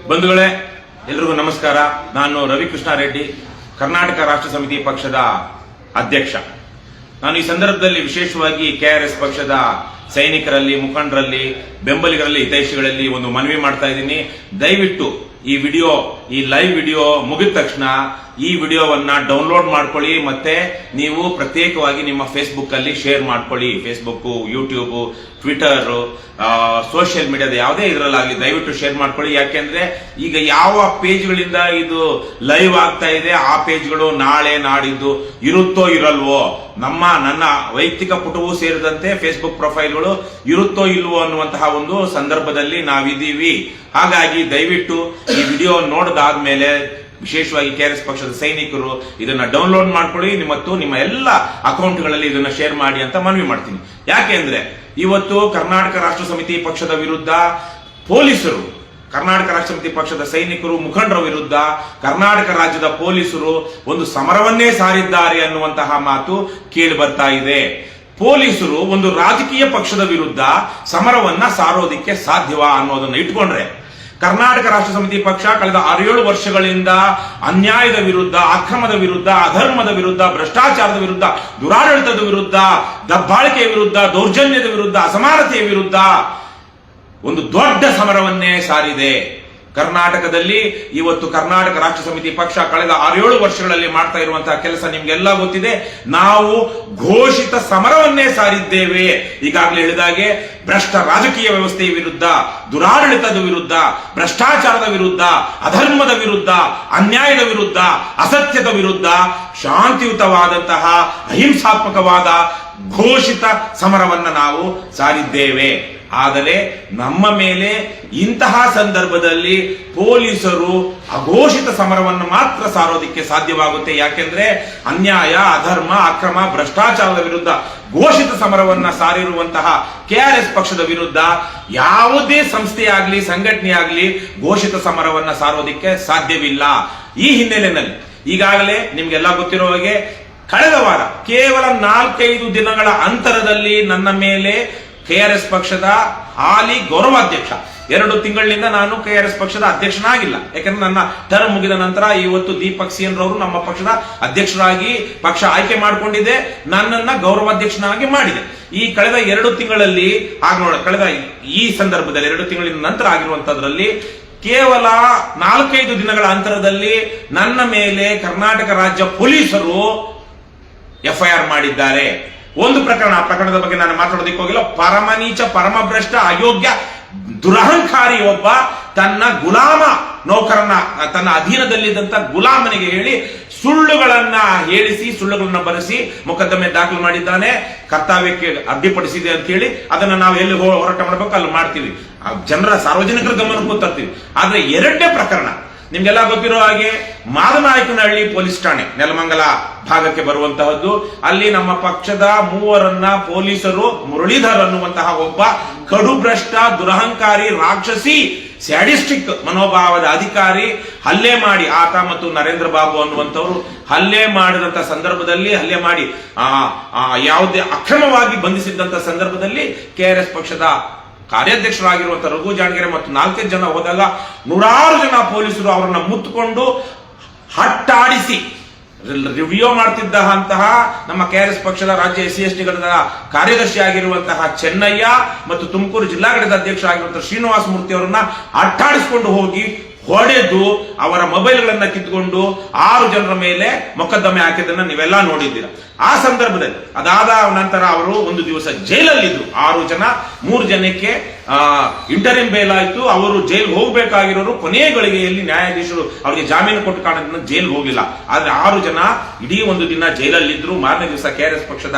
ಬಂಧುಗಳೇ, ಎಲ್ರಿಗೂ ನಮಸ್ಕಾರ. ನಾನು ರವಿಕೃಷ್ಣ ರೆಡ್ಡಿ, ಕರ್ನಾಟಕ ರಾಷ್ಟ್ರ ಸಮಿತಿ ಪಕ್ಷದ ಅಧ್ಯಕ್ಷ. ನಾನು ಈ ಸಂದರ್ಭದಲ್ಲಿ ವಿಶೇಷವಾಗಿ ಕೆಆರ್ಎಸ್ ಪಕ್ಷದ ಸೈನಿಕರಲ್ಲಿ, ಮುಖಂಡರಲ್ಲಿ, ಬೆಂಬಲಿಗರಲ್ಲಿ, ಹಿತೈಷಿಗಳಲ್ಲಿ ಒಂದು ಮನವಿ ಮಾಡ್ತಾ ಇದ್ದೀನಿ. ದಯವಿಟ್ಟು ಈ ಲೈವ್ ವಿಡಿಯೋ ಮುಗಿದ ತಕ್ಷಣ ಈ ವಿಡಿಯೋವನ್ನ ಡೌನ್ಲೋಡ್ ಮಾಡ್ಕೊಳ್ಳಿ. ಮತ್ತೆ ನೀವು ಪ್ರತ್ಯೇಕವಾಗಿ ನಿಮ್ಮ ಫೇಸ್ಬುಕ್ ಅಲ್ಲಿ ಶೇರ್ ಮಾಡ್ಕೊಳ್ಳಿ. ಫೇಸ್ಬುಕ್, ಯೂಟ್ಯೂಬ್, ಟ್ವಿಟರ್, ಸೋಷಿಯಲ್ ಮೀಡಿಯಾದ ಯಾವುದೇ ಇದರಲ್ಲಾಗಲಿ ದಯವಿಟ್ಟು ಶೇರ್ ಮಾಡ್ಕೊಳ್ಳಿ. ಯಾಕೆಂದ್ರೆ ಈಗ ಯಾವ ಪೇಜ್ಗಳಿಂದ ಇದು ಲೈವ್ ಆಗ್ತಾ ಇದೆ ಆ ಪೇಜ್ಗಳು ನಾಳೆ ನಾಡಿದ್ದು ಇರುತ್ತೋ ಇರಲ್ವೋ, ನನ್ನ ವೈಯಕ್ತಿಕ ಪುಟವೂ ಸೇರಿದಂತೆ ಫೇಸ್ಬುಕ್ ಪ್ರೊಫೈಲ್ಗಳು ಇರುತ್ತೋ ಇಲ್ವೋ ಅನ್ನುವಂತಹ ಒಂದು ಸಂದರ್ಭದಲ್ಲಿ ನಾವಿದ್ದೀವಿ. ಹಾಗಾಗಿ ದಯವಿಟ್ಟು ಈ ವಿಡಿಯೋ ನೋಡಿದಾದ್ಮೇಲೆ ವಿಶೇಷವಾಗಿ ಕೆಆರ್ಎಸ್ ಪಕ್ಷದ ಸೈನಿಕರು ಇದನ್ನ ಡೌನ್ಲೋಡ್ ಮಾಡ್ಕೊಳ್ಳಿ ಮತ್ತು ನಿಮ್ಮ ಎಲ್ಲ ಅಕೌಂಟ್ಗಳಲ್ಲಿ ಇದನ್ನ ಶೇರ್ ಮಾಡಿ ಅಂತ ಮನವಿ ಮಾಡ್ತೀನಿ. ಯಾಕೆಂದ್ರೆ ಇವತ್ತು ಕರ್ನಾಟಕ ರಾಷ್ಟ್ರ ಸಮಿತಿ ಪಕ್ಷದ ವಿರುದ್ಧ ಪೊಲೀಸರು, ಕರ್ನಾಟಕ ರಾಷ್ಟ್ರ ಸಮಿತಿ ಪಕ್ಷದ ಸೈನಿಕರು, ಮುಖಂಡರ ವಿರುದ್ಧ ಕರ್ನಾಟಕ ರಾಜ್ಯದ ಪೊಲೀಸರು ಒಂದು ಸಮರವನ್ನೇ ಸಾರಿದ್ದಾರೆ ಅನ್ನುವಂತಹ ಮಾತು ಕೇಳಿ ಬರ್ತಾ ಇದೆ. ಪೊಲೀಸರು ಒಂದು ರಾಜಕೀಯ ಪಕ್ಷದ ವಿರುದ್ಧ ಸಮರವನ್ನ ಸಾರೋದಿಕ್ಕೆ ಸಾಧ್ಯವಾ ಅನ್ನೋದನ್ನ ಇಟ್ಕೊಂಡ್ರೆ, ಕರ್ನಾಟಕ ರಾಷ್ಟ್ರ ಸಮಿತಿ ಪಕ್ಷ ಕಳೆದ 6-7 ವರ್ಷಗಳಿಂದ ಅನ್ಯಾಯದ ವಿರುದ್ಧ, ಅಕ್ರಮದ ವಿರುದ್ಧ, ಅಧರ್ಮದ ವಿರುದ್ಧ, ಭ್ರಷ್ಟಾಚಾರದ ವಿರುದ್ಧ, ದುರಾಡಳಿತದ ವಿರುದ್ಧ, ದಬ್ಬಾಳಿಕೆಯ ವಿರುದ್ಧ, ದೌರ್ಜನ್ಯದ ವಿರುದ್ಧ, ಅಸಮಾನತೆಯ ವಿರುದ್ಧ ಒಂದು ದೊಡ್ಡ ಸಮರವನ್ನೇ ಸಾರಿದೆ. ಕರ್ನಾಟಕದಲ್ಲಿ ಇವತ್ತು ಕರ್ನಾಟಕ ರಾಷ್ಟ್ರ ಸಮಿತಿ ಪಕ್ಷ ಕಳೆದ 6-7 ವರ್ಷಗಳಲ್ಲಿ ಮಾಡ್ತಾ ಇರುವಂತಹ ಕೆಲಸ ನಿಮ್ಗೆಲ್ಲ ಗೊತ್ತಿದೆ. ನಾವು ಘೋಷಿತ ಸಮರವನ್ನೇ ಸಾರಿದ್ದೇವೆ. ಈಗಾಗಲೇ ಹೇಳಿದಾಗೆ ಭ್ರಷ್ಟ ರಾಜಕೀಯ ವ್ಯವಸ್ಥೆಯ ವಿರುದ್ಧ, ದುರಾಡಳಿತದ ವಿರುದ್ಧ, ಭ್ರಷ್ಟಾಚಾರದ ವಿರುದ್ಧ, ಅಧರ್ಮದ ವಿರುದ್ಧ, ಅನ್ಯಾಯದ ವಿರುದ್ಧ, ಅಸತ್ಯದ ವಿರುದ್ಧ ಶಾಂತಿಯುತವಾದಂತಹ ಅಹಿಂಸಾತ್ಮಕವಾದ ಘೋಷಿತ ಸಮರವನ್ನ ನಾವು ಸಾರಿದ್ದೇವೆ. ಆದರೆ ನಮ್ಮ ಮೇಲೆ ಇಂತಹ ಸಂದರ್ಭದಲ್ಲಿ ಪೊಲೀಸರು ಅಘೋಷಿತ ಸಮರವನ್ನು ಮಾತ್ರ ಸಾರೋದಿಕ್ಕೆ ಸಾಧ್ಯವಾಗುತ್ತೆ. ಯಾಕೆಂದ್ರೆ ಅನ್ಯಾಯ, ಅಧರ್ಮ, ಅಕ್ರಮ, ಭ್ರಷ್ಟಾಚಾರದ ವಿರುದ್ಧ ಘೋಷಿತ ಸಮರವನ್ನ ಸಾರಿರುವಂತಹ ಕೆಆರ್ಎಸ್ ಪಕ್ಷದ ವಿರುದ್ಧ ಯಾವುದೇ ಸಂಸ್ಥೆಯಾಗ್ಲಿ, ಸಂಘಟನೆಯಾಗ್ಲಿ ಘೋಷಿತ ಸಮರವನ್ನ ಸಾರೋದಿಕ್ಕೆ ಸಾಧ್ಯವಿಲ್ಲ. ಈ ಹಿನ್ನೆಲೆಯಲ್ಲಿ ಈಗಾಗಲೇ ನಿಮ್ಗೆಲ್ಲ ಗೊತ್ತಿರೋ ಹಾಗೆ ಕಳೆದ ವಾರ ಕೇವಲ 4-5 ದಿನಗಳ ಅಂತರದಲ್ಲಿ ನನ್ನ ಮೇಲೆ ಕೆಆರ್ಎಸ್ ಪಕ್ಷದ ಹಾಲಿ ಗೌರವಾಧ್ಯಕ್ಷ, 2 ತಿಂಗಳಿನಿಂದ ನಾನು ಕೆಆರ್ಎಸ್ ಪಕ್ಷದ ಅಧ್ಯಕ್ಷನಾಗಿಲ್ಲ. ಯಾಕಂದ್ರೆ ನನ್ನ ಟರ್ಮ್ ಮುಗಿದ ನಂತರ ಇವತ್ತು ದೀಪಕ್ ಸಿಎನ್ ರವರು ನಮ್ಮ ಪಕ್ಷದ ಅಧ್ಯಕ್ಷರಾಗಿ ಪಕ್ಷ ಆಯ್ಕೆ ಮಾಡಿಕೊಂಡಿದೆ, ನನ್ನನ್ನ ಗೌರವಾಧ್ಯಕ್ಷನಾಗಿ ಮಾಡಿದೆ. ಈ ಕಳೆದ 2 ತಿಂಗಳಲ್ಲಿ ಕಳೆದ ಈ ಸಂದರ್ಭದಲ್ಲಿ 2 ತಿಂಗಳಿನ ನಂತರ ಆಗಿರುವಂತದ್ರಲ್ಲಿ ಕೇವಲ 4-5 ದಿನಗಳ ಅಂತರದಲ್ಲಿ ನನ್ನ ಮೇಲೆ ಕರ್ನಾಟಕ ರಾಜ್ಯ ಪೊಲೀಸರು ಎಫ್ಐಆರ್ ಮಾಡಿದ್ದಾರೆ. ಒಂದು ಪ್ರಕರಣ, ಆ ಪ್ರಕರಣದ ಬಗ್ಗೆ ನಾನು ಮಾತಾಡೋದಕ್ಕೆ ಹೋಗಿಲ್ಲ. ಪರಮನೀಚ, ಪರಮಭ್ರಷ್ಟ, ಅಯೋಗ್ಯ, ದುರಹಂಕಾರಿ ಒಬ್ಬ ತನ್ನ ಗುಲಾಮ ನೌಕರನ್ನ, ತನ್ನ ಅಧೀನದಲ್ಲಿದ್ದಂತ ಗುಲಾಮನಿಗೆ ಹೇಳಿ ಸುಳ್ಳುಗಳನ್ನ ಹೇಳಿಸಿ, ಸುಳ್ಳುಗಳನ್ನ ಬರೆಸಿ ಮೊಕದ್ದಮೆ ದಾಖಲು ಮಾಡಿದ್ದಾನೆ. ಕರ್ತವ್ಯಕ್ಕೆ ಅಡ್ಡಿಪಡಿಸಿದೆ ಅಂತ ಹೇಳಿ ಅದನ್ನ ನಾವು ಎಲ್ಲಿ ಹೋರಾಟ ಮಾಡಬೇಕು ಅಲ್ಲಿ ಮಾಡ್ತೀವಿ, ಜನರ ಸಾರ್ವಜನಿಕರ ಗಮನಕ್ಕೂ ತರ್ತೀವಿ. ಆದ್ರೆ 2ನೇ ಪ್ರಕರಣ ನಿಮ್ಗೆಲ್ಲ ಗೊತ್ತಿರೋ ಹಾಗೆ ಮಾದನಾಯಕನಹಳ್ಳಿ ಪೊಲೀಸ್ ಠಾಣೆ, ನೆಲಮಂಗಲ ಭಾಗಕ್ಕೆ ಬರುವಂತಹದ್ದು. ಅಲ್ಲಿ ನಮ್ಮ ಪಕ್ಷದ 3 ಪೊಲೀಸರು, ಮುರಳೀಧರ್ ಅನ್ನುವಂತಹ ಒಬ್ಬ ಕಡುಭ್ರಷ್ಟ, ದುರಹಂಕಾರಿ, ರಾಕ್ಷಸಿ, ಸ್ಯಾಡಿಸ್ಟಿಕ್ ಮನೋಭಾವದ ಅಧಿಕಾರಿ ಹಲ್ಲೆ ಮಾಡಿ, ಆತ ಮತ್ತು ನರೇಂದ್ರ ಬಾಬು ಅನ್ನುವಂಥವ್ರು ಹಲ್ಲೆ ಮಾಡಿದಂತ ಸಂದರ್ಭದಲ್ಲಿ, ಹಲ್ಲೆ ಮಾಡಿ ಯಾವುದೇ ಅಕ್ರಮವಾಗಿ ಬಂಧಿಸಿದಂತ ಸಂದರ್ಭದಲ್ಲಿ ಕೆಆರ್ಎಸ್ ಪಕ್ಷದ ಕಾರ್ಯಾಧ್ಯಕ್ಷರಾಗಿರುವಂತಹ ರಘು ಜಾಣಗೆರೆ ಮತ್ತು 4 ಜನ ಹೋದಾಗ 100 ಜನ ಪೊಲೀಸರು ಅವರನ್ನ ಮುತ್ತುಕೊಂಡು ಹಟ್ಟಾಡಿಸಿ ರಿವ್ಯೂ ಮಾಡ್ತಿದ್ದಂತಹ ನಮ್ಮ ಕೆಆರ್ಎಸ್ ಪಕ್ಷದ ರಾಜ್ಯ SC/ST ಘಟಕದ ಕಾರ್ಯದರ್ಶಿ ಆಗಿರುವಂತಹ ಚೆನ್ನಯ್ಯ ಮತ್ತು ತುಮಕೂರು ಜಿಲ್ಲಾ ಘಟಕದ ಅಧ್ಯಕ್ಷ ಆಗಿರುವಂತಹ ಶ್ರೀನಿವಾಸ ಮೂರ್ತಿ ಅವರನ್ನ ಅಟ್ಟಾಡಿಸಿಕೊಂಡು ಹೋಗಿ ಹೊಡೆದು ಅವರ ಮೊಬೈಲ್ಗಳನ್ನ ಕಿತ್ತುಕೊಂಡು 6 ಜನರ ಮೇಲೆ ಮೊಕದ್ದಮೆ ಹಾಕಿದ್ದನ್ನ ನೀವೆಲ್ಲ ನೋಡಿದ್ದೀರಾ. ಆ ಸಂದರ್ಭದಲ್ಲಿ ಅದಾದ ನಂತರ ಅವರು 1 ದಿವಸ ಜೈಲಲ್ಲಿದ್ರು. 6 ಜನ, 3 ಜನಕ್ಕೆ ಇಂಟರಿಮ್ ಬೇಲ್ ಆಯ್ತು. ಅವರು ಜೈಲ್ ಹೋಗ್ಬೇಕಾಗಿರೋರು ಕೊನೆಯ ಗಳಿಗೆಯಲ್ಲಿ ನ್ಯಾಯಾಧೀಶರು ಅವರಿಗೆ ಜಾಮೀನು ಕೊಟ್ಟು ಕಾರಣದಿಂದ ಜೈಲ್ ಹೋಗಿಲ್ಲ. ಆದ್ರೆ 6 ಜನ ಇಡೀ 1 ದಿನ ಜೈಲಲ್ಲಿದ್ರು. ಮಾರನೇ ದಿವಸ ಕೆಆರ್ಎಸ್ ಪಕ್ಷದ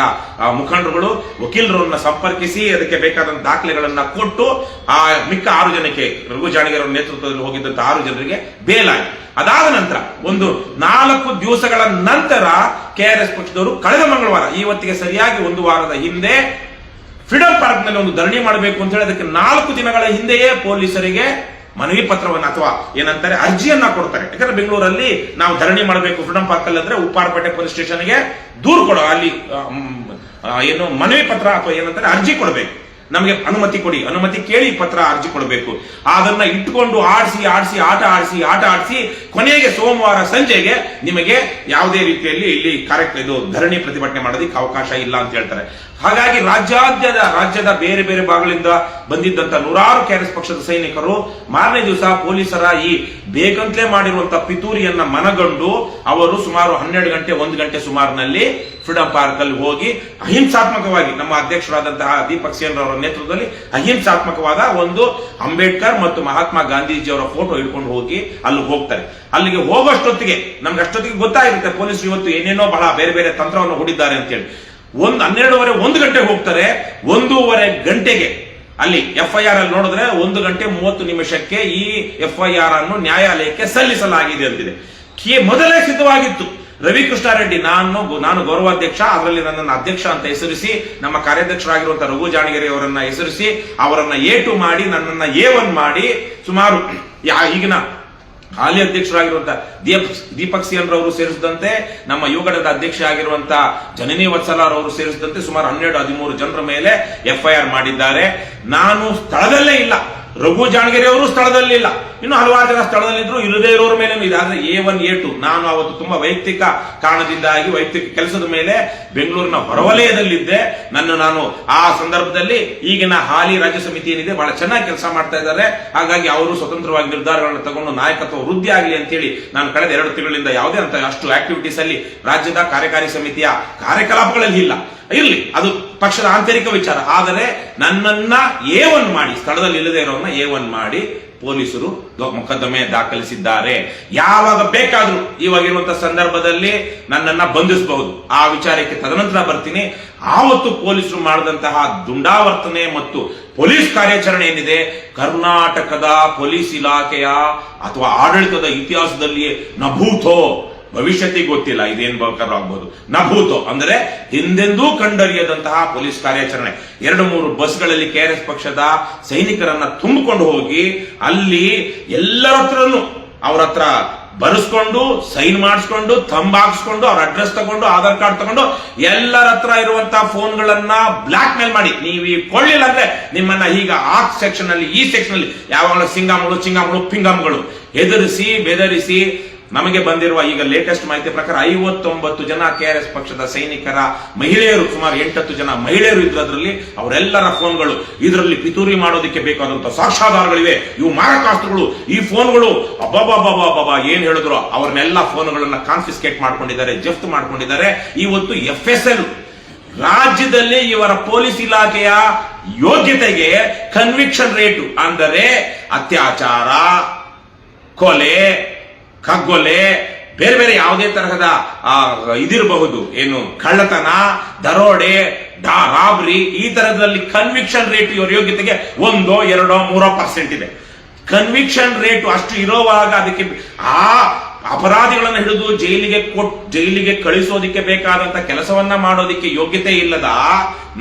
ಮುಖಂಡರುಗಳು ವಕೀಲರನ್ನ ಸಂಪರ್ಕಿಸಿ ಅದಕ್ಕೆ ಬೇಕಾದಂತ ದಾಖಲೆಗಳನ್ನ ಕೊಟ್ಟು ಆ ಮಿಕ್ಕ 6 ಜನಕ್ಕೆ, ರಘು ಜಾಣಗೆರೆ ಅವರ ನೇತೃತ್ವದಲ್ಲಿ ಹೋಗಿದ್ದಂತ 6 ಜನರಿಗೆ ಬೇಲ್ ಆಯ್ತು. ಅದಾದ ನಂತರ ಒಂದು 4 ದಿವಸಗಳ ನಂತರ ಕೆಆರ್ಎಸ್ ಪಕ್ಷದವರು ಕಳೆದ ಮಂಗಳವಾರ, ಇವತ್ತಿಗೆ ಸರಿಯಾಗಿ 1 ವಾರದ ಹಿಂದೆ ಫ್ರೀಡಂ ಪಾರ್ಕ್ ನಲ್ಲಿ ಒಂದು ಧರಣಿ ಮಾಡಬೇಕು ಅಂತ ಹೇಳಿ ಅದಕ್ಕೆ 4 ದಿನಗಳ ಹಿಂದೆಯೇ ಪೊಲೀಸರಿಗೆ ಮನವಿ ಪತ್ರವನ್ನು ಅಥವಾ ಏನಂತಾರೆ ಅರ್ಜಿಯನ್ನ ಕೊಡ್ತಾರೆ. ಯಾಕಂದ್ರೆ ಬೆಂಗಳೂರಲ್ಲಿ ನಾವು ಧರಣಿ ಮಾಡಬೇಕು ಫ್ರೀಡಂ ಪಾರ್ಕ್ ಅಲ್ಲಿ ಅಂದ್ರೆ ಉಪ್ಪಾರಪೇಟೆ ಪೊಲೀಸ್ ಸ್ಟೇಷನ್ಗೆ ದೂರು ಕೊಡೋ, ಅಲ್ಲಿ ಏನು ಮನವಿ ಪತ್ರ ಅಥವಾ ಏನಂತಾರೆ ಅರ್ಜಿ ಕೊಡಬೇಕು. ನಮಗೆ ಅನುಮತಿ ಕೊಡಿ, ಅನುಮತಿ ಕೇಳಿ ಪತ್ರ ಅರ್ಜಿ ಕೊಡಬೇಕು. ಅದನ್ನ ಇಟ್ಟುಕೊಂಡು ಆಡಿಸಿ ಆಟ ಆಡಿಸಿ ಕೊನೆಗೆ ಸೋಮವಾರ ಸಂಜೆಗೆ ನಿಮಗೆ ಯಾವುದೇ ರೀತಿಯಲ್ಲಿ ಇಲ್ಲಿ ಇದು ಧರಣಿ ಪ್ರತಿಭಟನೆ ಮಾಡೋದಕ್ಕೆ ಅವಕಾಶ ಇಲ್ಲ ಅಂತ ಹೇಳ್ತಾರೆ. ಹಾಗಾಗಿ ರಾಜ್ಯದ ಬೇರೆ ಬೇರೆ ಭಾಗಗಳಿಂದ ಬಂದಿದ್ದಂತ ನೂರಾರು ಕೆಆರ್ಎಸ್ ಪಕ್ಷದ ಸೈನಿಕರು ಮಾರನೇ ದಿವಸ ಪೊಲೀಸರ ಈ ಬೇಕಂತಲೇ ಮಾಡಿರುವಂತಹ ಪಿತೂರಿಯನ್ನ ಮನಗಂಡು ಅವರು ಸುಮಾರು 12 ಗಂಟೆ 1 ಗಂಟೆ ಸುಮಾರಿನಲ್ಲಿ ಫ್ರೀಡಂ ಪಾರ್ಕ್ ಅಲ್ಲಿ ಹೋಗಿ ಅಹಿಂಸಾತ್ಮಕವಾಗಿ ನಮ್ಮ ಅಧ್ಯಕ್ಷರಾದಂತಹ ದೀಪಕ್ ಸೇನ್ ಅವರ ನೇತೃತ್ವದಲ್ಲಿ ಅಹಿಂಸಾತ್ಮಕವಾದ ಒಂದು ಅಂಬೇಡ್ಕರ್ ಮತ್ತು ಮಹಾತ್ಮ ಗಾಂಧೀಜಿಯವರ ಫೋಟೋ ಹಿಡ್ಕೊಂಡು ಹೋಗಿ ಅಲ್ಲಿ ಹೋಗ್ತಾರೆ. ಅಲ್ಲಿಗೆ ಹೋಗೋಷ್ಟೊತ್ತಿಗೆ ನಮ್ಗೆ ಅಷ್ಟೊತ್ತಿಗೆ ಗೊತ್ತಾಗಿರುತ್ತೆ ಪೊಲೀಸರು ಇವತ್ತು ಏನೇನೋ ಬಹಳ ಬೇರೆ ಬೇರೆ ತಂತ್ರವನ್ನು ಹೂಡಿದ್ದಾರೆ ಅಂತೇಳಿ. 12:30 1 ಗಂಟೆಗೆ ಹೋಗ್ತಾರೆ. 1:30 ಗಂಟೆಗೆ ಅಲ್ಲಿ FIR ಅಲ್ಲಿ ನೋಡಿದ್ರೆ 1 ಗಂಟೆ 30 ನಿಮಿಷಕ್ಕೆ ಈ FIR ಅನ್ನು ನ್ಯಾಯಾಲಯಕ್ಕೆ ಸಲ್ಲಿಸಲಾಗಿದೆ ಅಂತಿದೆ. ಮೊದಲೇ ಸಿದ್ಧವಾಗಿತ್ತು. ರವಿಕೃಷ್ಣಾರೆಡ್ಡಿ ನಾನು ಗೌರವಾಧ್ಯಕ್ಷ, ಅದರಲ್ಲಿ ನನ್ನನ್ನು ಅಧ್ಯಕ್ಷ ಅಂತ ಹೆಸರಿಸಿ ನಮ್ಮ ಕಾರ್ಯಾಧ್ಯಕ್ಷರಾಗಿರುವಂತಹ ರಘು ಜಾಣಗೆರೆ ಅವರನ್ನ ಹೆಸರಿಸಿ ಅವರನ್ನ A2 ಮಾಡಿ ನನ್ನನ್ನ A1 ಮಾಡಿ ಸುಮಾರು ಈಗಿನ ಹಾಲಿ ಅಧ್ಯಕ್ಷರಾಗಿರುವಂತಹ ದೀಪಕ್ ಸಿಎನ್ ರವರು ಸೇರಿಸಿದಂತೆ ನಮ್ಮ ಯುವಘಟಕದ ಅಧ್ಯಕ್ಷ ಆಗಿರುವಂತಹ ಜನನಿ ವತ್ಸಲಾರವರು ಸೇರಿಸಿದಂತೆ ಸುಮಾರು 12-13 ಜನರ ಮೇಲೆ FIR ಮಾಡಿದ್ದಾರೆ. ನಾನು ಸ್ಥಳದಲ್ಲೇ ಇಲ್ಲ, ರಘು ಜಾಣಗೆರೆ ಅವರು ಸ್ಥಳದಲ್ಲಿ ಇಲ್ಲ, ಇನ್ನು ಹಲವಾರು ಜನ ಸ್ಥಳದಲ್ಲಿದ್ರು. ಇಲ್ಲದೇ ಇರೋರ ಮೇಲೆ ಇದಾದ್ರೆ A1 A2 ನಾನು ಅವತ್ತು ತುಂಬಾ ವೈಯಕ್ತಿಕ ಕಾರಣದಿಂದಾಗಿ ವೈಯಕ್ತಿಕ ಕೆಲಸದ ಮೇಲೆ ಬೆಂಗಳೂರಿನ ಹೊರವಲಯದಲ್ಲಿದ್ದೆ. ನಾನು ಆ ಸಂದರ್ಭದಲ್ಲಿ ಈಗಿನ ಹಾಲಿ ರಾಜ್ಯ ಸಮಿತಿ ಏನಿದೆ ಬಹಳ ಚೆನ್ನಾಗಿ ಕೆಲಸ ಮಾಡ್ತಾ ಇದ್ದಾರೆ. ಹಾಗಾಗಿ ಅವರು ಸ್ವತಂತ್ರವಾಗಿ ನಿರ್ಧಾರಗಳನ್ನು ತಗೊಂಡು ನಾಯಕತ್ವ ವೃದ್ಧಿ ಆಗಲಿ ಅಂತೇಳಿ ನಾನು ಕಳೆದ 2 ತಿಂಗಳಿಂದ ಯಾವುದೇ ಅಂತ ಅಷ್ಟು ಆಕ್ಟಿವಿಟೀಸ್ ಅಲ್ಲಿ ರಾಜ್ಯದ ಕಾರ್ಯಕಾರಿ ಸಮಿತಿಯ ಕಾರ್ಯಕಲಾಪಗಳಲ್ಲಿ ಇರಲಿ, ಅದು ಪಕ್ಷದ ಆಂತರಿಕ ವಿಚಾರ. ಆದರೆ ನನ್ನನ್ನ A1 ಮಾಡಿ, ಸ್ಥಳದಲ್ಲಿ ಇಲ್ಲದೆ ಇರೋನ್ನ A1 ಮಾಡಿ ಪೊಲೀಸರು ಮೊಕದ್ದಮೆ ದಾಖಲಿಸಿದ್ದಾರೆ. ಯಾವಾಗ ಬೇಕಾದ್ರೂ ಇವಾಗಿರುವಂತಹ ಸಂದರ್ಭದಲ್ಲಿ ನನ್ನನ್ನ ಬಂಧಿಸಬಹುದು. ಆ ವಿಚಾರಕ್ಕೆ ತದನಂತರ ಬರ್ತೀನಿ. ಆವತ್ತು ಪೊಲೀಸರು ಮಾಡಿದಂತಹ ದುಂಡಾವರ್ತನೆ ಮತ್ತು ಪೊಲೀಸ್ ಕಾರ್ಯಾಚರಣೆ ಏನಿದೆ ಕರ್ನಾಟಕದ ಪೊಲೀಸ್ ಇಲಾಖೆಯ ಅಥವಾ ಆಡಳಿತದ ಇತಿಹಾಸದಲ್ಲಿಯೇ ನಭೂತೋ, ಭವಿಷ್ಯತ್ತಿಗೆ ಗೊತ್ತಿಲ್ಲ ಇದೇನ್ ಬೇಕಾದ್ರೂ ಆಗ್ಬಹುದು, ನಭೂತೋ ಅಂದ್ರೆ ಹಿಂದೆಂದೂ ಕಂಡರಿಯದಂತಹ ಪೊಲೀಸ್ ಕಾರ್ಯಾಚರಣೆ. 2-3 ಬಸ್ಗಳಲ್ಲಿ ಕೆಆರ್ಎಸ್ ಪಕ್ಷದ ಸೈನಿಕರನ್ನ ತುಂಬಿಕೊಂಡು ಹೋಗಿ ಅಲ್ಲಿ ಎಲ್ಲರ ಹತ್ರನು ಅವ್ರ ಹತ್ರ ಬರೆಸ್ಕೊಂಡು ಸೈನ್ ಮಾಡಿಸ್ಕೊಂಡು ಹಾಕ್ಸ್ಕೊಂಡು ಅವ್ರ ಅಡ್ರೆಸ್ ತಗೊಂಡು ಆಧಾರ್ ಕಾರ್ಡ್ ತಗೊಂಡು ಎಲ್ಲರ ಹತ್ರ ಇರುವಂತಹ ಫೋನ್ಗಳನ್ನ ಬ್ಲಾಕ್ ಮೇಲ್ ಮಾಡಿ, ನೀವು ಕೊಳ್ಳಿಲ್ಲ ಅಂದ್ರೆ ನಿಮ್ಮನ್ನ ಈಗ ಆ ಸೆಕ್ಷನ್ ಅಲ್ಲಿ ಈ ಸೆಕ್ಷನ್ ಅಲ್ಲಿ ಯಾವಾಗಲೂ ಚಿಂಗಾಮಗಳು ಪಿಂಗಾಮ್ಗಳು ಹೆದರಿಸಿ ಬೆದರಿಸಿ ನಮಗೆ ಬಂದಿರುವ ಈಗ ಲೇಟೆಸ್ಟ್ ಮಾಹಿತಿ ಪ್ರಕಾರ 59 ಜನ ಕೆಆರ್ಎಸ್ ಪಕ್ಷದ ಸೈನಿಕರ ಮಹಿಳೆಯರು, ಸುಮಾರು 8-10 ಜನ ಮಹಿಳೆಯರು ಇದ್ರಲ್ಲಿ ಅವರೆಲ್ಲರ ಫೋನ್ಗಳು ಇದರಲ್ಲಿ ಪಿತೂರಿ ಮಾಡೋದಕ್ಕೆ ಬೇಕಾದಂತಹ ಸಾಕ್ಷ್ಯಾಧಾರಗಳಿವೆ. ಇವು ಮಾರಕಾಸ್ತ್ರಗಳು, ಈ ಫೋನ್ಗಳು ಅಬ್ಬಾಬಾಬಾಬಾಬಾ ಏನ್ ಹೇಳಿದ್ರು ಅವ್ರನ್ನೆಲ್ಲ ಫೋನ್ಗಳನ್ನ ಕಾನ್ಫಿಸ್ಕೇಟ್ ಮಾಡ್ಕೊಂಡಿದ್ದಾರೆ, ಜಪ್ತ್ ಮಾಡ್ಕೊಂಡಿದ್ದಾರೆ. ಇವತ್ತು FSL ರಾಜ್ಯದಲ್ಲಿ ಇವರ ಪೊಲೀಸ್ ಇಲಾಖೆಯ ಯೋಗ್ಯತೆಗೆ ಕನ್ವಿಕ್ಷನ್ ರೇಟು ಅಂದರೆ ಅತ್ಯಾಚಾರ, ಕೊಲೆ, ಕಗ್ಗೊಲೆ, ಬೇರೆ ಬೇರೆ ಯಾವುದೇ ತರಹದ ಇದಿರಬಹುದು, ಏನು ಕಳ್ಳತನ, ದರೋಡೆ, ರಾಬ್ರಿ, ಈ ತರದಲ್ಲಿ ಕನ್ವಿಕ್ಷನ್ ರೇಟ್ ಇವರ ಯೋಗ್ಯತೆಗೆ 1, 2, 3% ಇದೆ. ಕನ್ವಿಕ್ಷನ್ ರೇಟ್ ಅಷ್ಟು ಇರೋವಾಗ ಅದಕ್ಕೆ ಆ ಅಪರಾಧಿಗಳನ್ನು ಹಿಡಿದು ಜೈಲಿಗೆ ಕಳಿಸೋದಿಕ್ಕೆ ಬೇಕಾದಂತ ಕೆಲಸವನ್ನ ಮಾಡೋದಿಕ್ಕೆ ಯೋಗ್ಯತೆ ಇಲ್ಲದ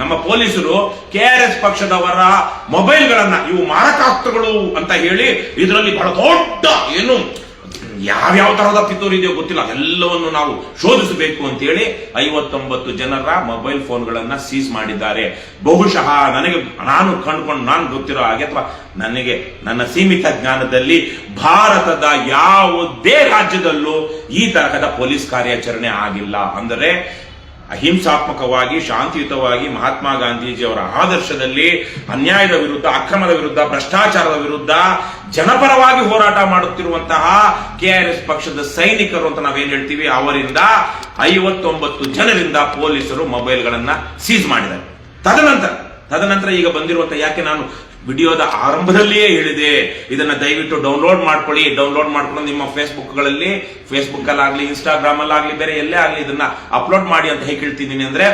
ನಮ್ಮ ಪೊಲೀಸರು ಕೆಆರ್ಎಸ್ ಪಕ್ಷದವರ ಮೊಬೈಲ್ಗಳನ್ನ ಇವು ಮಾರಕಾಸ್ತ್ರಗಳು ಅಂತ ಹೇಳಿ ಇದರಲ್ಲಿ ಬಹಳ ದೊಡ್ಡ ಏನು ಯಾವ್ಯಾವ ತರಹದ ಪಿತೂರಿ ಇದೆಯೋ ಗೊತ್ತಿಲ್ಲ, ಅದೆಲ್ಲವನ್ನು ನಾವು ಶೋಧಿಸಬೇಕು ಅಂತ ಹೇಳಿ 59 ಜನರ ಮೊಬೈಲ್ ಫೋನ್ಗಳನ್ನ ಸೀಸ್ ಮಾಡಿದ್ದಾರೆ. ಬಹುಶಃ ನಾನು ಗೊತ್ತಿರೋ ಹಾಗೆ ಅಥವಾ ನನ್ನ ಸೀಮಿತ ಜ್ಞಾನದಲ್ಲಿ ಭಾರತದ ಯಾವುದೇ ರಾಜ್ಯದಲ್ಲೂ ಈ ತರಹದ ಪೊಲೀಸ್ ಕಾರ್ಯಾಚರಣೆ ಆಗಿಲ್ಲ. ಅಂದರೆ ಅಹಿಂಸಾತ್ಮಕವಾಗಿ ಶಾಂತಿಯುತವಾಗಿ ಮಹಾತ್ಮ ಗಾಂಧೀಜಿಯವರ ಆದರ್ಶದಲ್ಲಿ ಅನ್ಯಾಯದ ವಿರುದ್ಧ, ಅಕ್ರಮದ ವಿರುದ್ಧ, ಭ್ರಷ್ಟಾಚಾರದ ವಿರುದ್ಧ ಜನಪರವಾಗಿ ಹೋರಾಟ ಮಾಡುತ್ತಿರುವಂತಹ ಕೆಆರ್ಎಸ್ ಪಕ್ಷದ ಸೈನಿಕರು ಅಂತ ನಾವೇನ್ ಹೇಳ್ತೀವಿ, ಅವರಿಂದ 59 ಜನರಿಂದ ಪೊಲೀಸರು ಮೊಬೈಲ್ಗಳನ್ನ ಸೀಸ್ ಮಾಡಿದ್ದಾರೆ. ತದನಂತರ ಈಗ ಬಂದಿರುವಂತಹ, ಯಾಕೆ ನಾನು ವಿಡಿಯೋದ ಆರಂಭದಲ್ಲಿಯೇ ಹೇಳಿದೆ, ಇದನ್ನ ದಯವಿಟ್ಟು ಡೌನ್ಲೋಡ್ ಮಾಡ್ಕೊಂಡು ನಿಮ್ಮ ಫೇಸ್ಬುಕ್ ಅಲ್ಲಾಗ್ಲಿ, ಇನ್ಸ್ಟಾಗ್ರಾಮ್ ಅಲ್ಲಾಗ್ಲಿ, ಬೇರೆ ಎಲ್ಲೇ ಆಗ್ಲಿ ಇದನ್ನ ಅಪ್ಲೋಡ್ ಮಾಡಿ ಅಂತ ಹೇಗೆ ಹೇಳ್ತಿದ್ದೀನಿ ಅಂದ್ರೆ,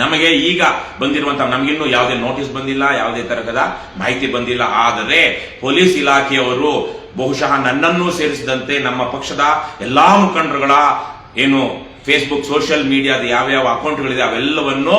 ನಮಗೆ ಈಗ ಬಂದಿರುವಂತಹ, ನಮಗಿನ್ನೂ ಯಾವುದೇ ನೋಟಿಸ್ ಬಂದಿಲ್ಲ, ಯಾವುದೇ ತರಹದ ಮಾಹಿತಿ ಬಂದಿಲ್ಲ. ಆದರೆ ಪೊಲೀಸ್ ಇಲಾಖೆಯವರು ಬಹುಶಃ ನನ್ನನ್ನು ಸೇರಿಸಿದಂತೆ ನಮ್ಮ ಪಕ್ಷದ ಎಲ್ಲಾ ಮುಖಂಡರುಗಳ ಏನು ಫೇಸ್ಬುಕ್ ಸೋಷಿಯಲ್ ಮೀಡಿಯಾದ ಯಾವ್ಯಾವ ಅಕೌಂಟ್ಗಳಿದೆ ಅವೆಲ್ಲವನ್ನು